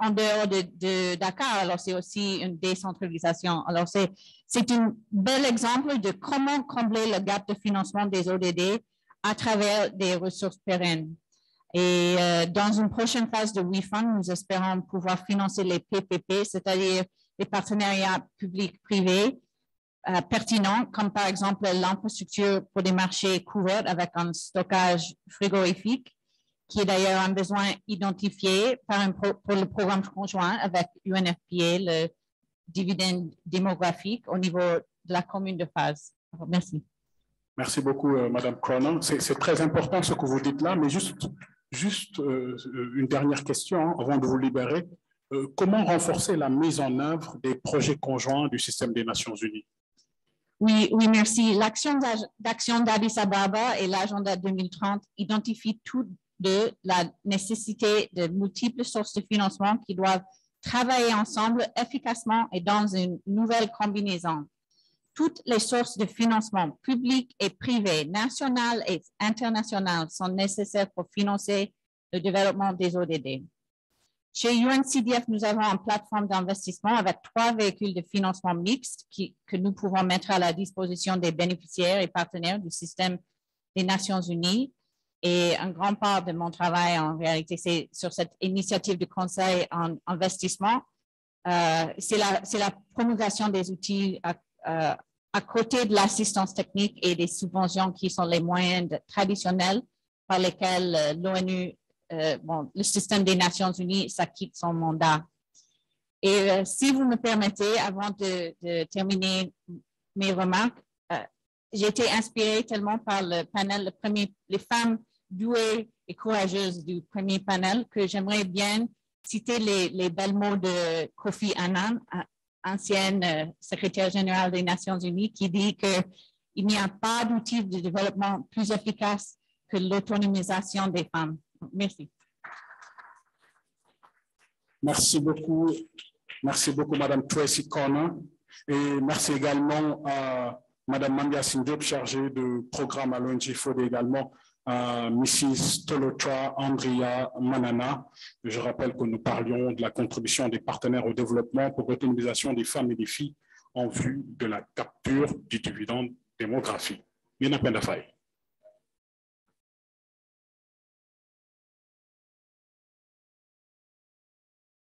en dehors de Dakar. Alors, c'est aussi une décentralisation. Alors, c'est un bel exemple de comment combler le gap de financement des ODD à travers des ressources pérennes. Et dans une prochaine phase de WeFund, nous espérons pouvoir financer les PPP, c'est-à-dire les partenariats publics-privés pertinents, comme par exemple l'infrastructure pour des marchés couverts avec un stockage frigorifique, qui est d'ailleurs un besoin identifié pour le programme conjoint avec UNFPA, le dividende démographique au niveau de la commune de Faz. Merci. Merci beaucoup, Madame Cronin. C'est très important ce que vous dites là, mais juste une dernière question avant de vous libérer. Comment renforcer la mise en œuvre des projets conjoints du système des Nations Unies? Oui, merci. L'action d'action d'Addis Ababa et l'agenda 2030 identifient toutes deux la nécessité de multiples sources de financement qui doivent travailler ensemble efficacement et dans une nouvelle combinaison. Toutes les sources de financement publiques et privées, nationales et internationales, sont nécessaires pour financer le développement des ODD. Chez UNCDF, nous avons une plateforme d'investissement avec 3 véhicules de financement mixtes que nous pouvons mettre à la disposition des bénéficiaires et partenaires du système des Nations Unies. Et un grand part de mon travail, en réalité, c'est sur cette initiative de conseil en investissement. C'est la promulgation des outils à côté de l'assistance technique et des subventions qui sont les moyens traditionnels par lesquels l'ONU, le système des Nations Unies, s'acquitte son mandat. Et si vous me permettez, avant de terminer mes remarques, j'ai été inspirée tellement par le panel, les femmes douées et courageuses du premier panel, que j'aimerais bien citer les belles mots de Kofi Annan, ancienne secrétaire générale des Nations Unies, qui dit qu'il n'y a pas d'outil de développement plus efficace que l'autonomisation des femmes. Merci. Merci beaucoup, Madame Tracy Corner. Et merci également à Madame Mame-Yacine Diop, chargée de programme à l'ONG FODE également, à Mrs. Tolotra Andrea Manana. Je rappelle que nous parlions de la contribution des partenaires au développement pour l'autonomisation des femmes et des filles en vue de la capture du dividende démographique. Nina Pendafai.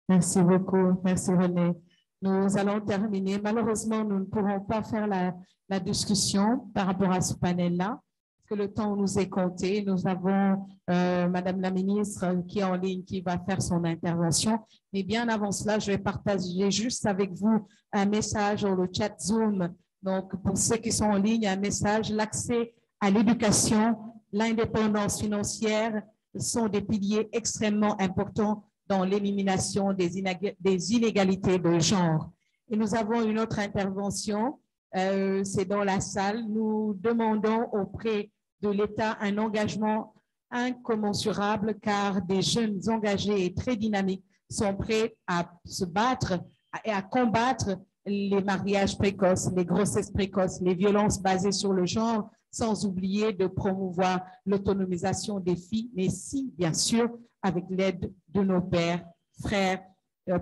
Merci beaucoup. Merci René. Nous allons terminer. Malheureusement, nous ne pourrons pas faire la discussion par rapport à ce panel-là, parce que le temps nous est compté. Nous avons Madame la ministre qui est en ligne, qui va faire son intervention. Mais bien avant cela, je vais partager juste avec vous un message dans le chat Zoom. Donc, pour ceux qui sont en ligne, un message: l'accès à l'éducation, l'indépendance financière sont des piliers extrêmement importants dans l'élimination des inégalités de genre. Et nous avons une autre intervention, c'est dans la salle. Nous demandons auprès de l'État un engagement incommensurable, car des jeunes engagés et très dynamiques sont prêts à se battre et à combattre les mariages précoces, les grossesses précoces, les violences basées sur le genre, sans oublier de promouvoir l'autonomisation des filles, mais si, bien sûr, avec l'aide de nos pères, frères,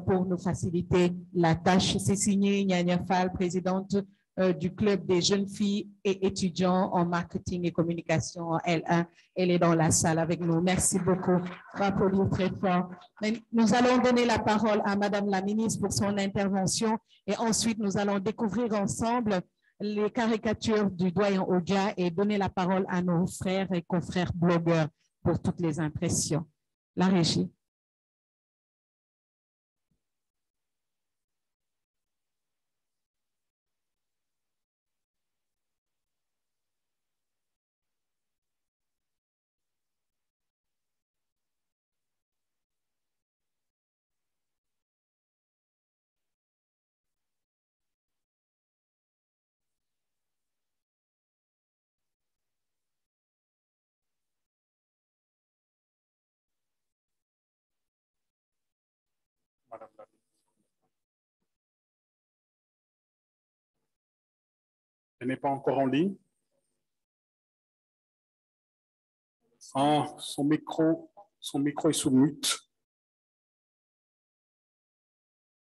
pour nous faciliter la tâche. C'est signé Nyanya Fall, présidente du Club des jeunes filles et étudiants en marketing et communication en L1. Elle est dans la salle avec nous. Merci beaucoup. On va applaudir très fort. Nous allons donner la parole à Madame la ministre pour son intervention et ensuite nous allons découvrir ensemble les caricatures du doyen Odia et donner la parole à nos frères et confrères blogueurs pour toutes les impressions. La régie. Madame la ministre. Elle n'est pas encore en ligne. Ah, son micro est sous mute.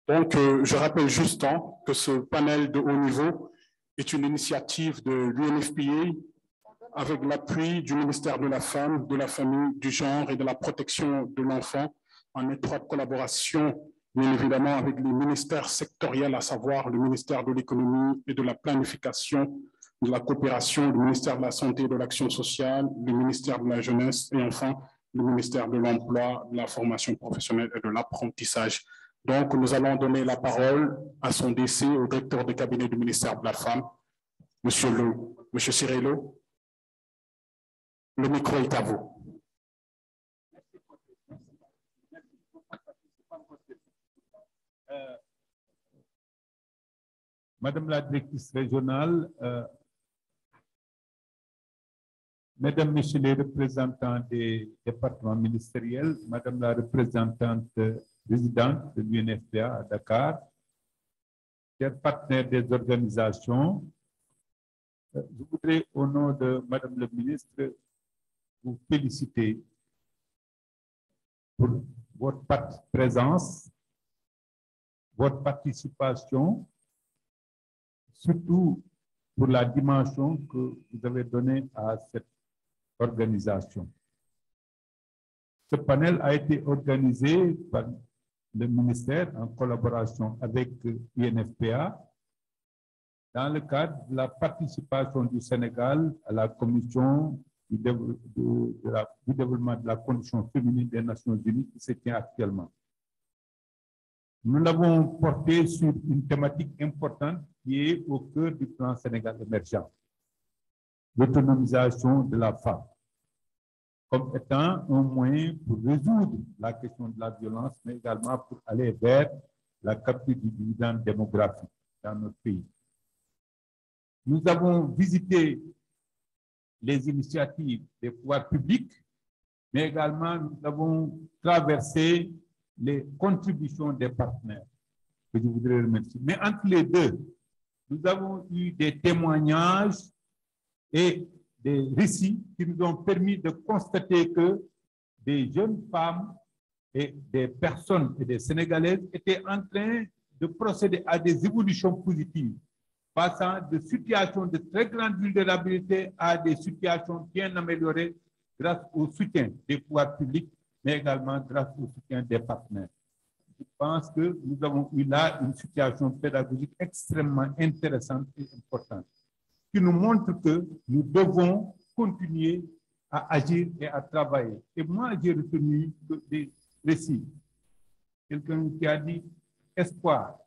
Donc, je rappelle juste que ce panel de haut niveau est une initiative de l'UNFPA avec l'appui du ministère de la Femme, de la Famille, du Genre et de la Protection de l'Enfant, en étroite collaboration, bien évidemment, avec les ministères sectoriels, à savoir le ministère de l'Économie et de la Planification, de la Coopération, le ministère de la Santé et de l'Action sociale, le ministère de la Jeunesse et enfin le ministère de l'Emploi, de la Formation professionnelle et de l'Apprentissage. Donc, nous allons donner la parole à son décès au directeur de cabinet du ministère de la Femme, Monsieur Cirello. Le micro est à vous. Madame la directrice régionale, Mesdames, Messieurs les représentants des départements ministériels, Madame la représentante présidente de l'UNFPA à Dakar, chers partenaires des organisations, je voudrais, au nom de Madame le ministre, vous féliciter pour votre présence, votre participation, surtout pour la dimension que vous avez donnée à cette organisation. Ce panel a été organisé par le ministère en collaboration avec l'UNFPA dans le cadre de la participation du Sénégal à la Commission du développement de la condition féminine des Nations Unies qui se tient actuellement. Nous l'avons porté sur une thématique importante qui est au cœur du plan Sénégal émergent, l'autonomisation de la femme, comme étant un moyen pour résoudre la question de la violence, mais également pour aller vers la capture du dividende démographique dans notre pays. Nous avons visité les initiatives des pouvoirs publics, mais également nous avons traversé les contributions des partenaires, que je voudrais remercier. Mais entre les deux, nous avons eu des témoignages et des récits qui nous ont permis de constater que des jeunes femmes et des personnes et des Sénégalaises étaient en train de procéder à des évolutions positives, passant de situations de très grande vulnérabilité à des situations bien améliorées grâce au soutien des pouvoirs publics, mais également grâce au soutien des partenaires. Je pense que nous avons eu là une situation pédagogique extrêmement intéressante et importante, qui nous montre que nous devons continuer à agir et à travailler. Et moi, j'ai retenu des récits. Quelqu'un qui a dit espoir,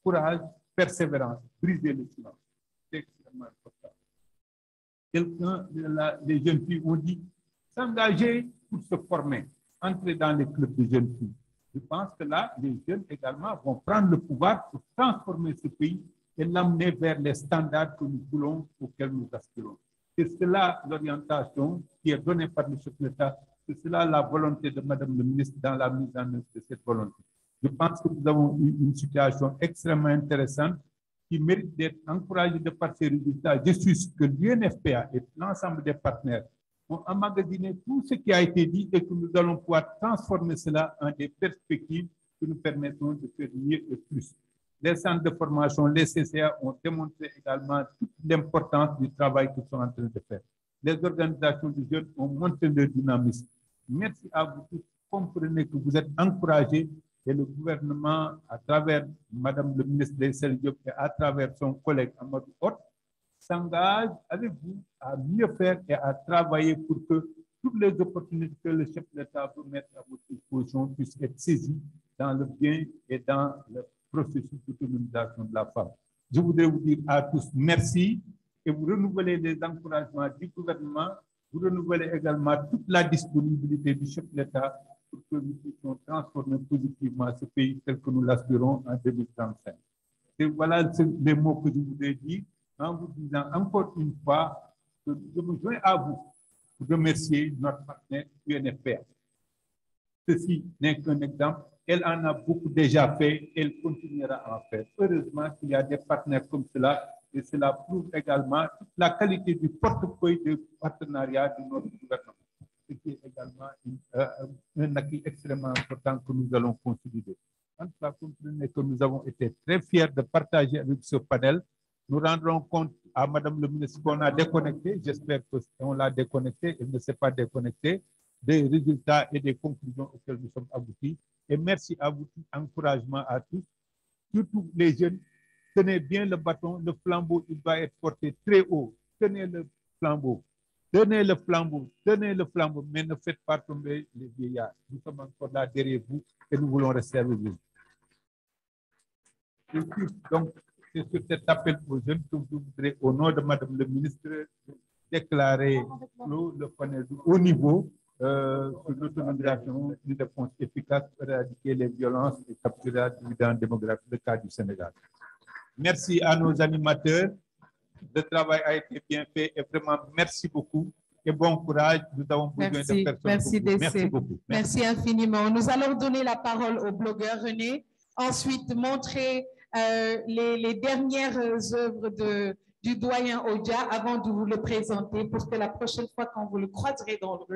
courage, persévérance, briser le silence. C'est extrêmement important. Quelqu'un, les jeunes filles ont dit s'engager pour se former, entrer dans les clubs de jeunes filles. Je pense que là, les jeunes également vont prendre le pouvoir pour transformer ce pays et l'amener vers les standards que nous voulons, auxquels nous aspirons. C'est cela l'orientation qui est donnée par le chef de l'État. C'est cela la volonté de Madame le ministre dans la mise en œuvre de cette volonté. Je pense que nous avons eu une situation extrêmement intéressante qui mérite d'être encouragée de par ces résultats. Je suis sûr que l'UNFPA et l'ensemble des partenaires ont emmagasiné tout ce qui a été dit et que nous allons pouvoir transformer cela en des perspectives qui nous permettront de faire mieux et plus. Les centres de formation, les CCA ont démontré également toute l'importance du travail qu'ils sont en train de faire. Les organisations de jeunes ont montré leur dynamisme. Merci à vous tous. Comprenez que vous êtes encouragés et le gouvernement, à travers Madame le ministre Deysel Diop et à travers son collègue Amadou Hott, s'engage avec vous à mieux faire et à travailler pour que toutes les opportunités que le chef de l'État veut mettre à votre disposition puissent être saisies dans le bien et dans le processus d'autonomisation de la femme. Je voudrais vous dire à tous merci et vous renouvelez les encouragements du gouvernement, vous renouvelez également toute la disponibilité du chef de l'État pour que nous puissions transformer positivement ce pays tel que nous l'aspirons en 2035. Et voilà les mots que je voudrais dire en vous disant encore une fois que je me joins à vous pour remercier notre partenaire UNFPA. Ceci n'est qu'un exemple. Elle en a beaucoup déjà fait, elle continuera à en faire. Heureusement qu'il y a des partenaires comme cela et cela prouve également toute la qualité du portefeuille de partenariat de notre gouvernement. Ce qui est également un acquis extrêmement important que nous allons consolider. En tout cas, comprenez que nous avons été très fiers de partager avec ce panel. Nous rendrons compte à Madame le ministre qu'on a déconnecté. J'espère qu'on l'a déconnecté. Elle ne s'est pas déconnectée. Des résultats et des conclusions auxquelles nous sommes aboutis. Et merci à vous, encouragement à tous, surtout les jeunes. Tenez bien le bâton, le flambeau, il va être porté très haut. Tenez le flambeau, donnez le flambeau, mais ne faites pas tomber les vieillards. Nous sommes encore là derrière vous et nous voulons rester avec vous. Donc, c'est sur cet appel aux jeunes que je voudrais, au nom de Madame le ministre, déclarer le panel de haut niveau sur l'autonomisation, une réponse efficace pour éradiquer les violences et capturer la dividende démographique le cas du Sénégal. Merci à nos animateurs. Le travail a été bien fait et vraiment merci beaucoup et bon courage. Nous avons besoin de personnes. Merci, merci beaucoup. Merci infiniment. Nous allons donner la parole au blogueur René. Ensuite, montrer les dernières œuvres du doyen Odia avant de vous le présenter pour que la prochaine fois quand vous le croiserez vous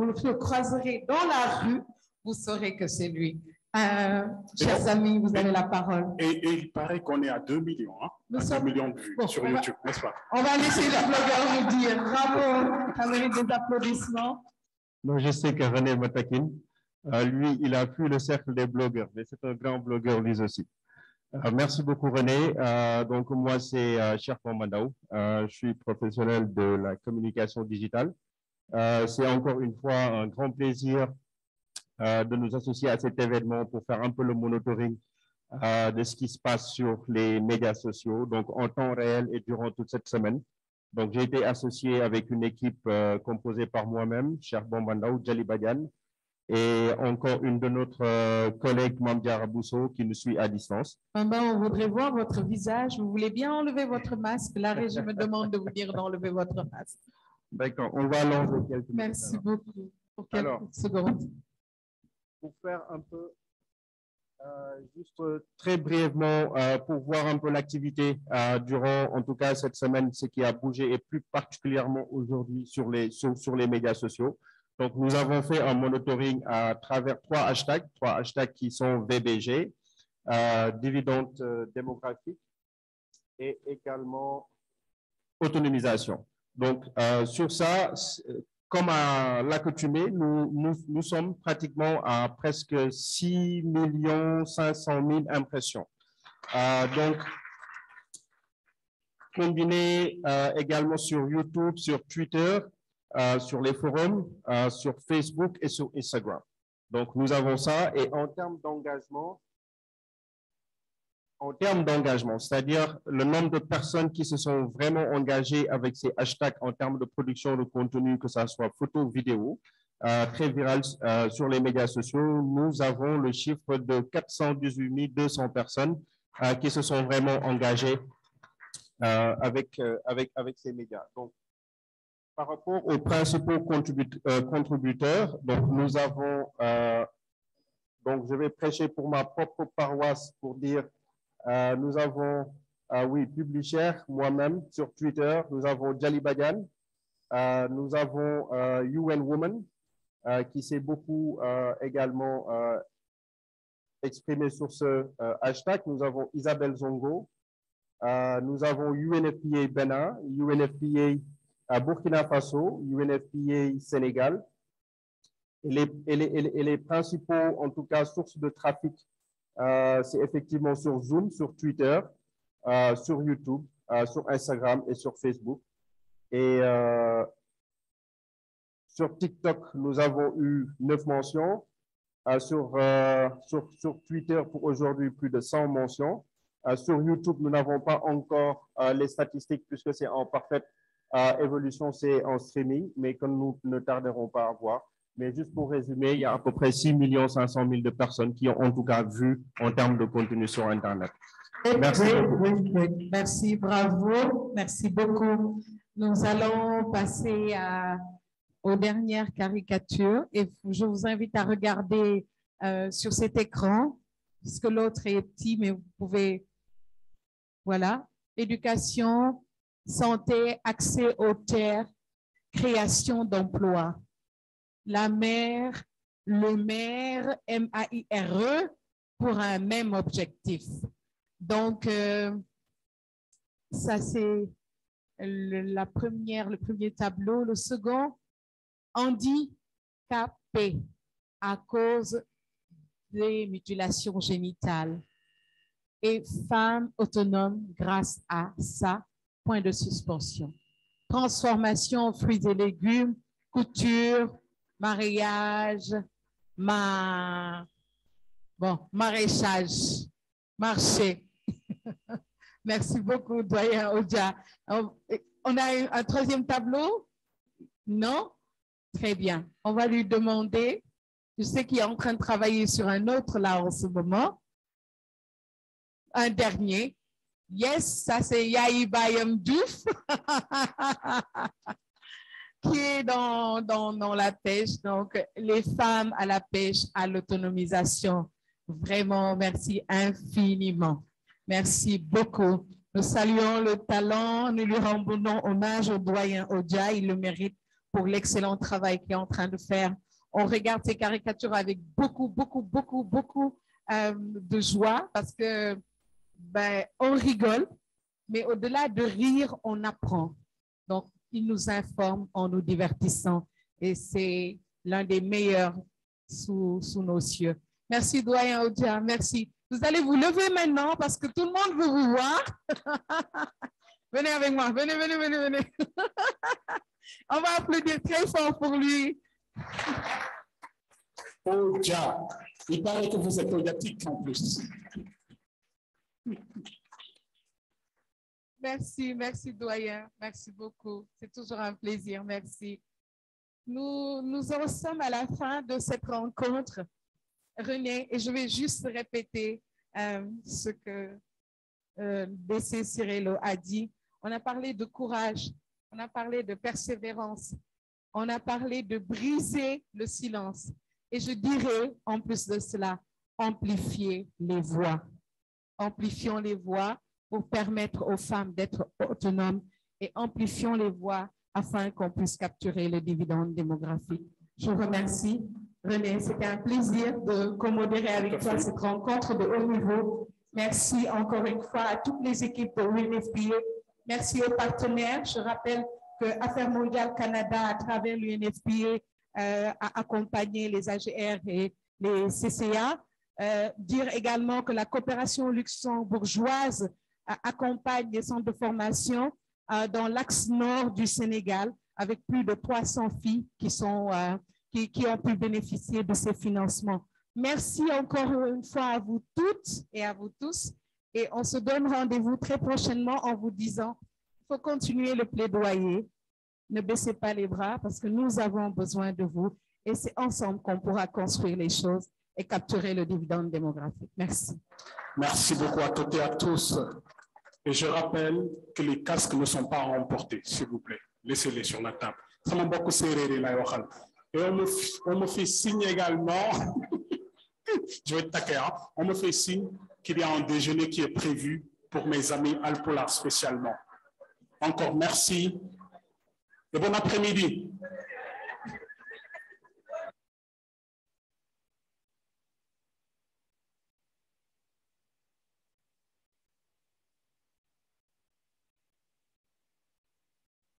le croiserez dans la rue, vous saurez que c'est lui. Chers amis, vous avez la parole. Et il paraît qu'on est à 2 millions, hein? 2 millions de vues sur YouTube, n'est-ce pas? On va laisser le blogueur nous dire. Bravo, ça mérite des applaudissements. Non, je sais que René Matakine, lui, il a fui le cercle des blogueurs, mais c'est un grand blogueur lui aussi. Merci beaucoup René. Donc moi c'est Cheikh Mandaou. Je suis professionnel de la communication digitale. C'est encore une fois un grand plaisir de nous associer à cet événement pour faire un peu le monitoring de ce qui se passe sur les médias sociaux, donc en temps réel et durant toute cette semaine. Donc j'ai été associé avec une équipe composée par moi-même, Cheikh Mandaou, Djali Badiane, et encore une de notre collègue Mamdiara Bousso qui nous suit à distance. On voudrait voir votre visage. Vous voulez bien enlever votre masque? La régie me demande de vous dire d'enlever votre masque. D'accord, on va l'enlever quelques minutes. Merci beaucoup. Pour quelques secondes. Pour faire un peu Juste très brièvement, pour voir un peu l'activité durant, en tout cas cette semaine, ce qui a bougé et plus particulièrement aujourd'hui sur les médias sociaux. Donc, nous avons fait un monitoring à travers trois hashtags qui sont VBG, dividende démographique et également autonomisation. Donc, sur ça, comme à l'accoutumée, nous sommes pratiquement à presque 6 500 000 impressions. Donc, combiné également sur YouTube, sur Twitter, sur les forums, sur Facebook et sur Instagram. Donc, nous avons ça. Et en termes d'engagement, c'est-à-dire le nombre de personnes qui se sont vraiment engagées avec ces hashtags en termes de production de contenu, que ce soit photo, vidéo, très viral sur les médias sociaux, nous avons le chiffre de 418 200 personnes qui se sont vraiment engagées avec ces médias. Donc, par rapport aux principaux contributeurs, donc nous avons, donc je vais prêcher pour ma propre paroisse pour dire, nous avons, oui, Publisher, moi-même sur Twitter, nous avons Jali Badian, nous avons UN Woman, qui s'est beaucoup également exprimé sur ce hashtag, nous avons Isabelle Zongo, nous avons UNFPA Bénin, UNFPA Burkina Faso, UNFPA Sénégal, et les principaux, en tout cas, sources de trafic, c'est effectivement sur Zoom, sur Twitter, sur YouTube, sur Instagram et sur Facebook. Et sur TikTok, nous avons eu 9 mentions. Sur Twitter, pour aujourd'hui, plus de 100 mentions. Sur YouTube, nous n'avons pas encore les statistiques puisque c'est en parfaite évolution, c'est en streaming, mais que nous ne tarderons pas à voir. Mais juste pour résumer, il y a à peu près 6 500 000 de personnes qui ont en tout cas vu en termes de contenu sur Internet. Merci beaucoup. Merci, bravo. Merci beaucoup. Nous allons passer aux dernières caricatures et je vous invite à regarder sur cet écran, puisque l'autre est petit, mais vous pouvez, voilà, éducation, santé, accès aux terres, création d'emplois. La mère, le maire, M-A-I-R-E, pour un même objectif. Donc, ça c'est le premier tableau. Le second, handicapé à cause des mutilations génitales et femmes autonomes grâce à ça, point de suspension. Transformation, fruits et légumes, couture, mariage, maraîchage, marché. Merci beaucoup, doyen Odia. On a un troisième tableau? Non? Très bien. On va lui demander. Je sais qu'il est en train de travailler sur un autre là en ce moment. Un dernier. Yes, ça c'est Yahi Bayam Diouf. Qui est dans la pêche, donc les femmes à la pêche, à l'autonomisation. Vraiment, merci infiniment. Merci beaucoup. Nous saluons le talent, nous lui rendons hommage au doyen Odia, il le mérite pour l'excellent travail qu'il est en train de faire. On regarde ces caricatures avec beaucoup de joie parce que on rigole, mais au-delà de rire, on apprend. Donc, il nous informe en nous divertissant et c'est l'un des meilleurs sous nos cieux. Merci, doyen Odia, merci. Vous allez vous lever maintenant parce que tout le monde veut vous voir. Venez avec moi, venez. On va applaudir très fort pour lui. Odia, il paraît que vous êtes odiatique en plus. Merci doyen, merci beaucoup. C'est toujours un plaisir, merci. Nous en sommes à la fin de cette rencontre, René, et je vais juste répéter ce que DC Cirello a dit. On a parlé de courage, on a parlé de persévérance, on a parlé de briser le silence. Et je dirais, en plus de cela, amplifier les voix. Amplifions les voix pour permettre aux femmes d'être autonomes et amplifions les voix afin qu'on puisse capturer le dividende démographique. Je vous remercie. René, c'était un plaisir de co-modérer avec toi cette rencontre de haut niveau. Merci encore une fois à toutes les équipes de l'UNFPA. Merci aux partenaires. Je rappelle que Affaires mondiales Canada, à travers l'UNFPA, a accompagné les AGR et les CCA. Dire également que la coopération luxembourgeoise accompagne les centres de formation dans l'axe nord du Sénégal, avec plus de 300 filles qui ont pu bénéficier de ces financements. Merci encore une fois à vous toutes et à vous tous. Et on se donne rendez-vous très prochainement en vous disant qu'il faut continuer le plaidoyer. Ne baissez pas les bras parce que nous avons besoin de vous. Et c'est ensemble qu'on pourra construire les choses et capturer le dividende démographique. Merci. Merci beaucoup à toutes et à tous. Et je rappelle que les casques ne sont pas remportés, s'il vous plaît. Laissez-les sur la table. Ça m'a beaucoup serré là. Et on me fait signe également, je vais te taquer, hein? On me fait signe qu'il y a un déjeuner qui est prévu pour mes amis Alpolar spécialement. Encore merci et bon après-midi.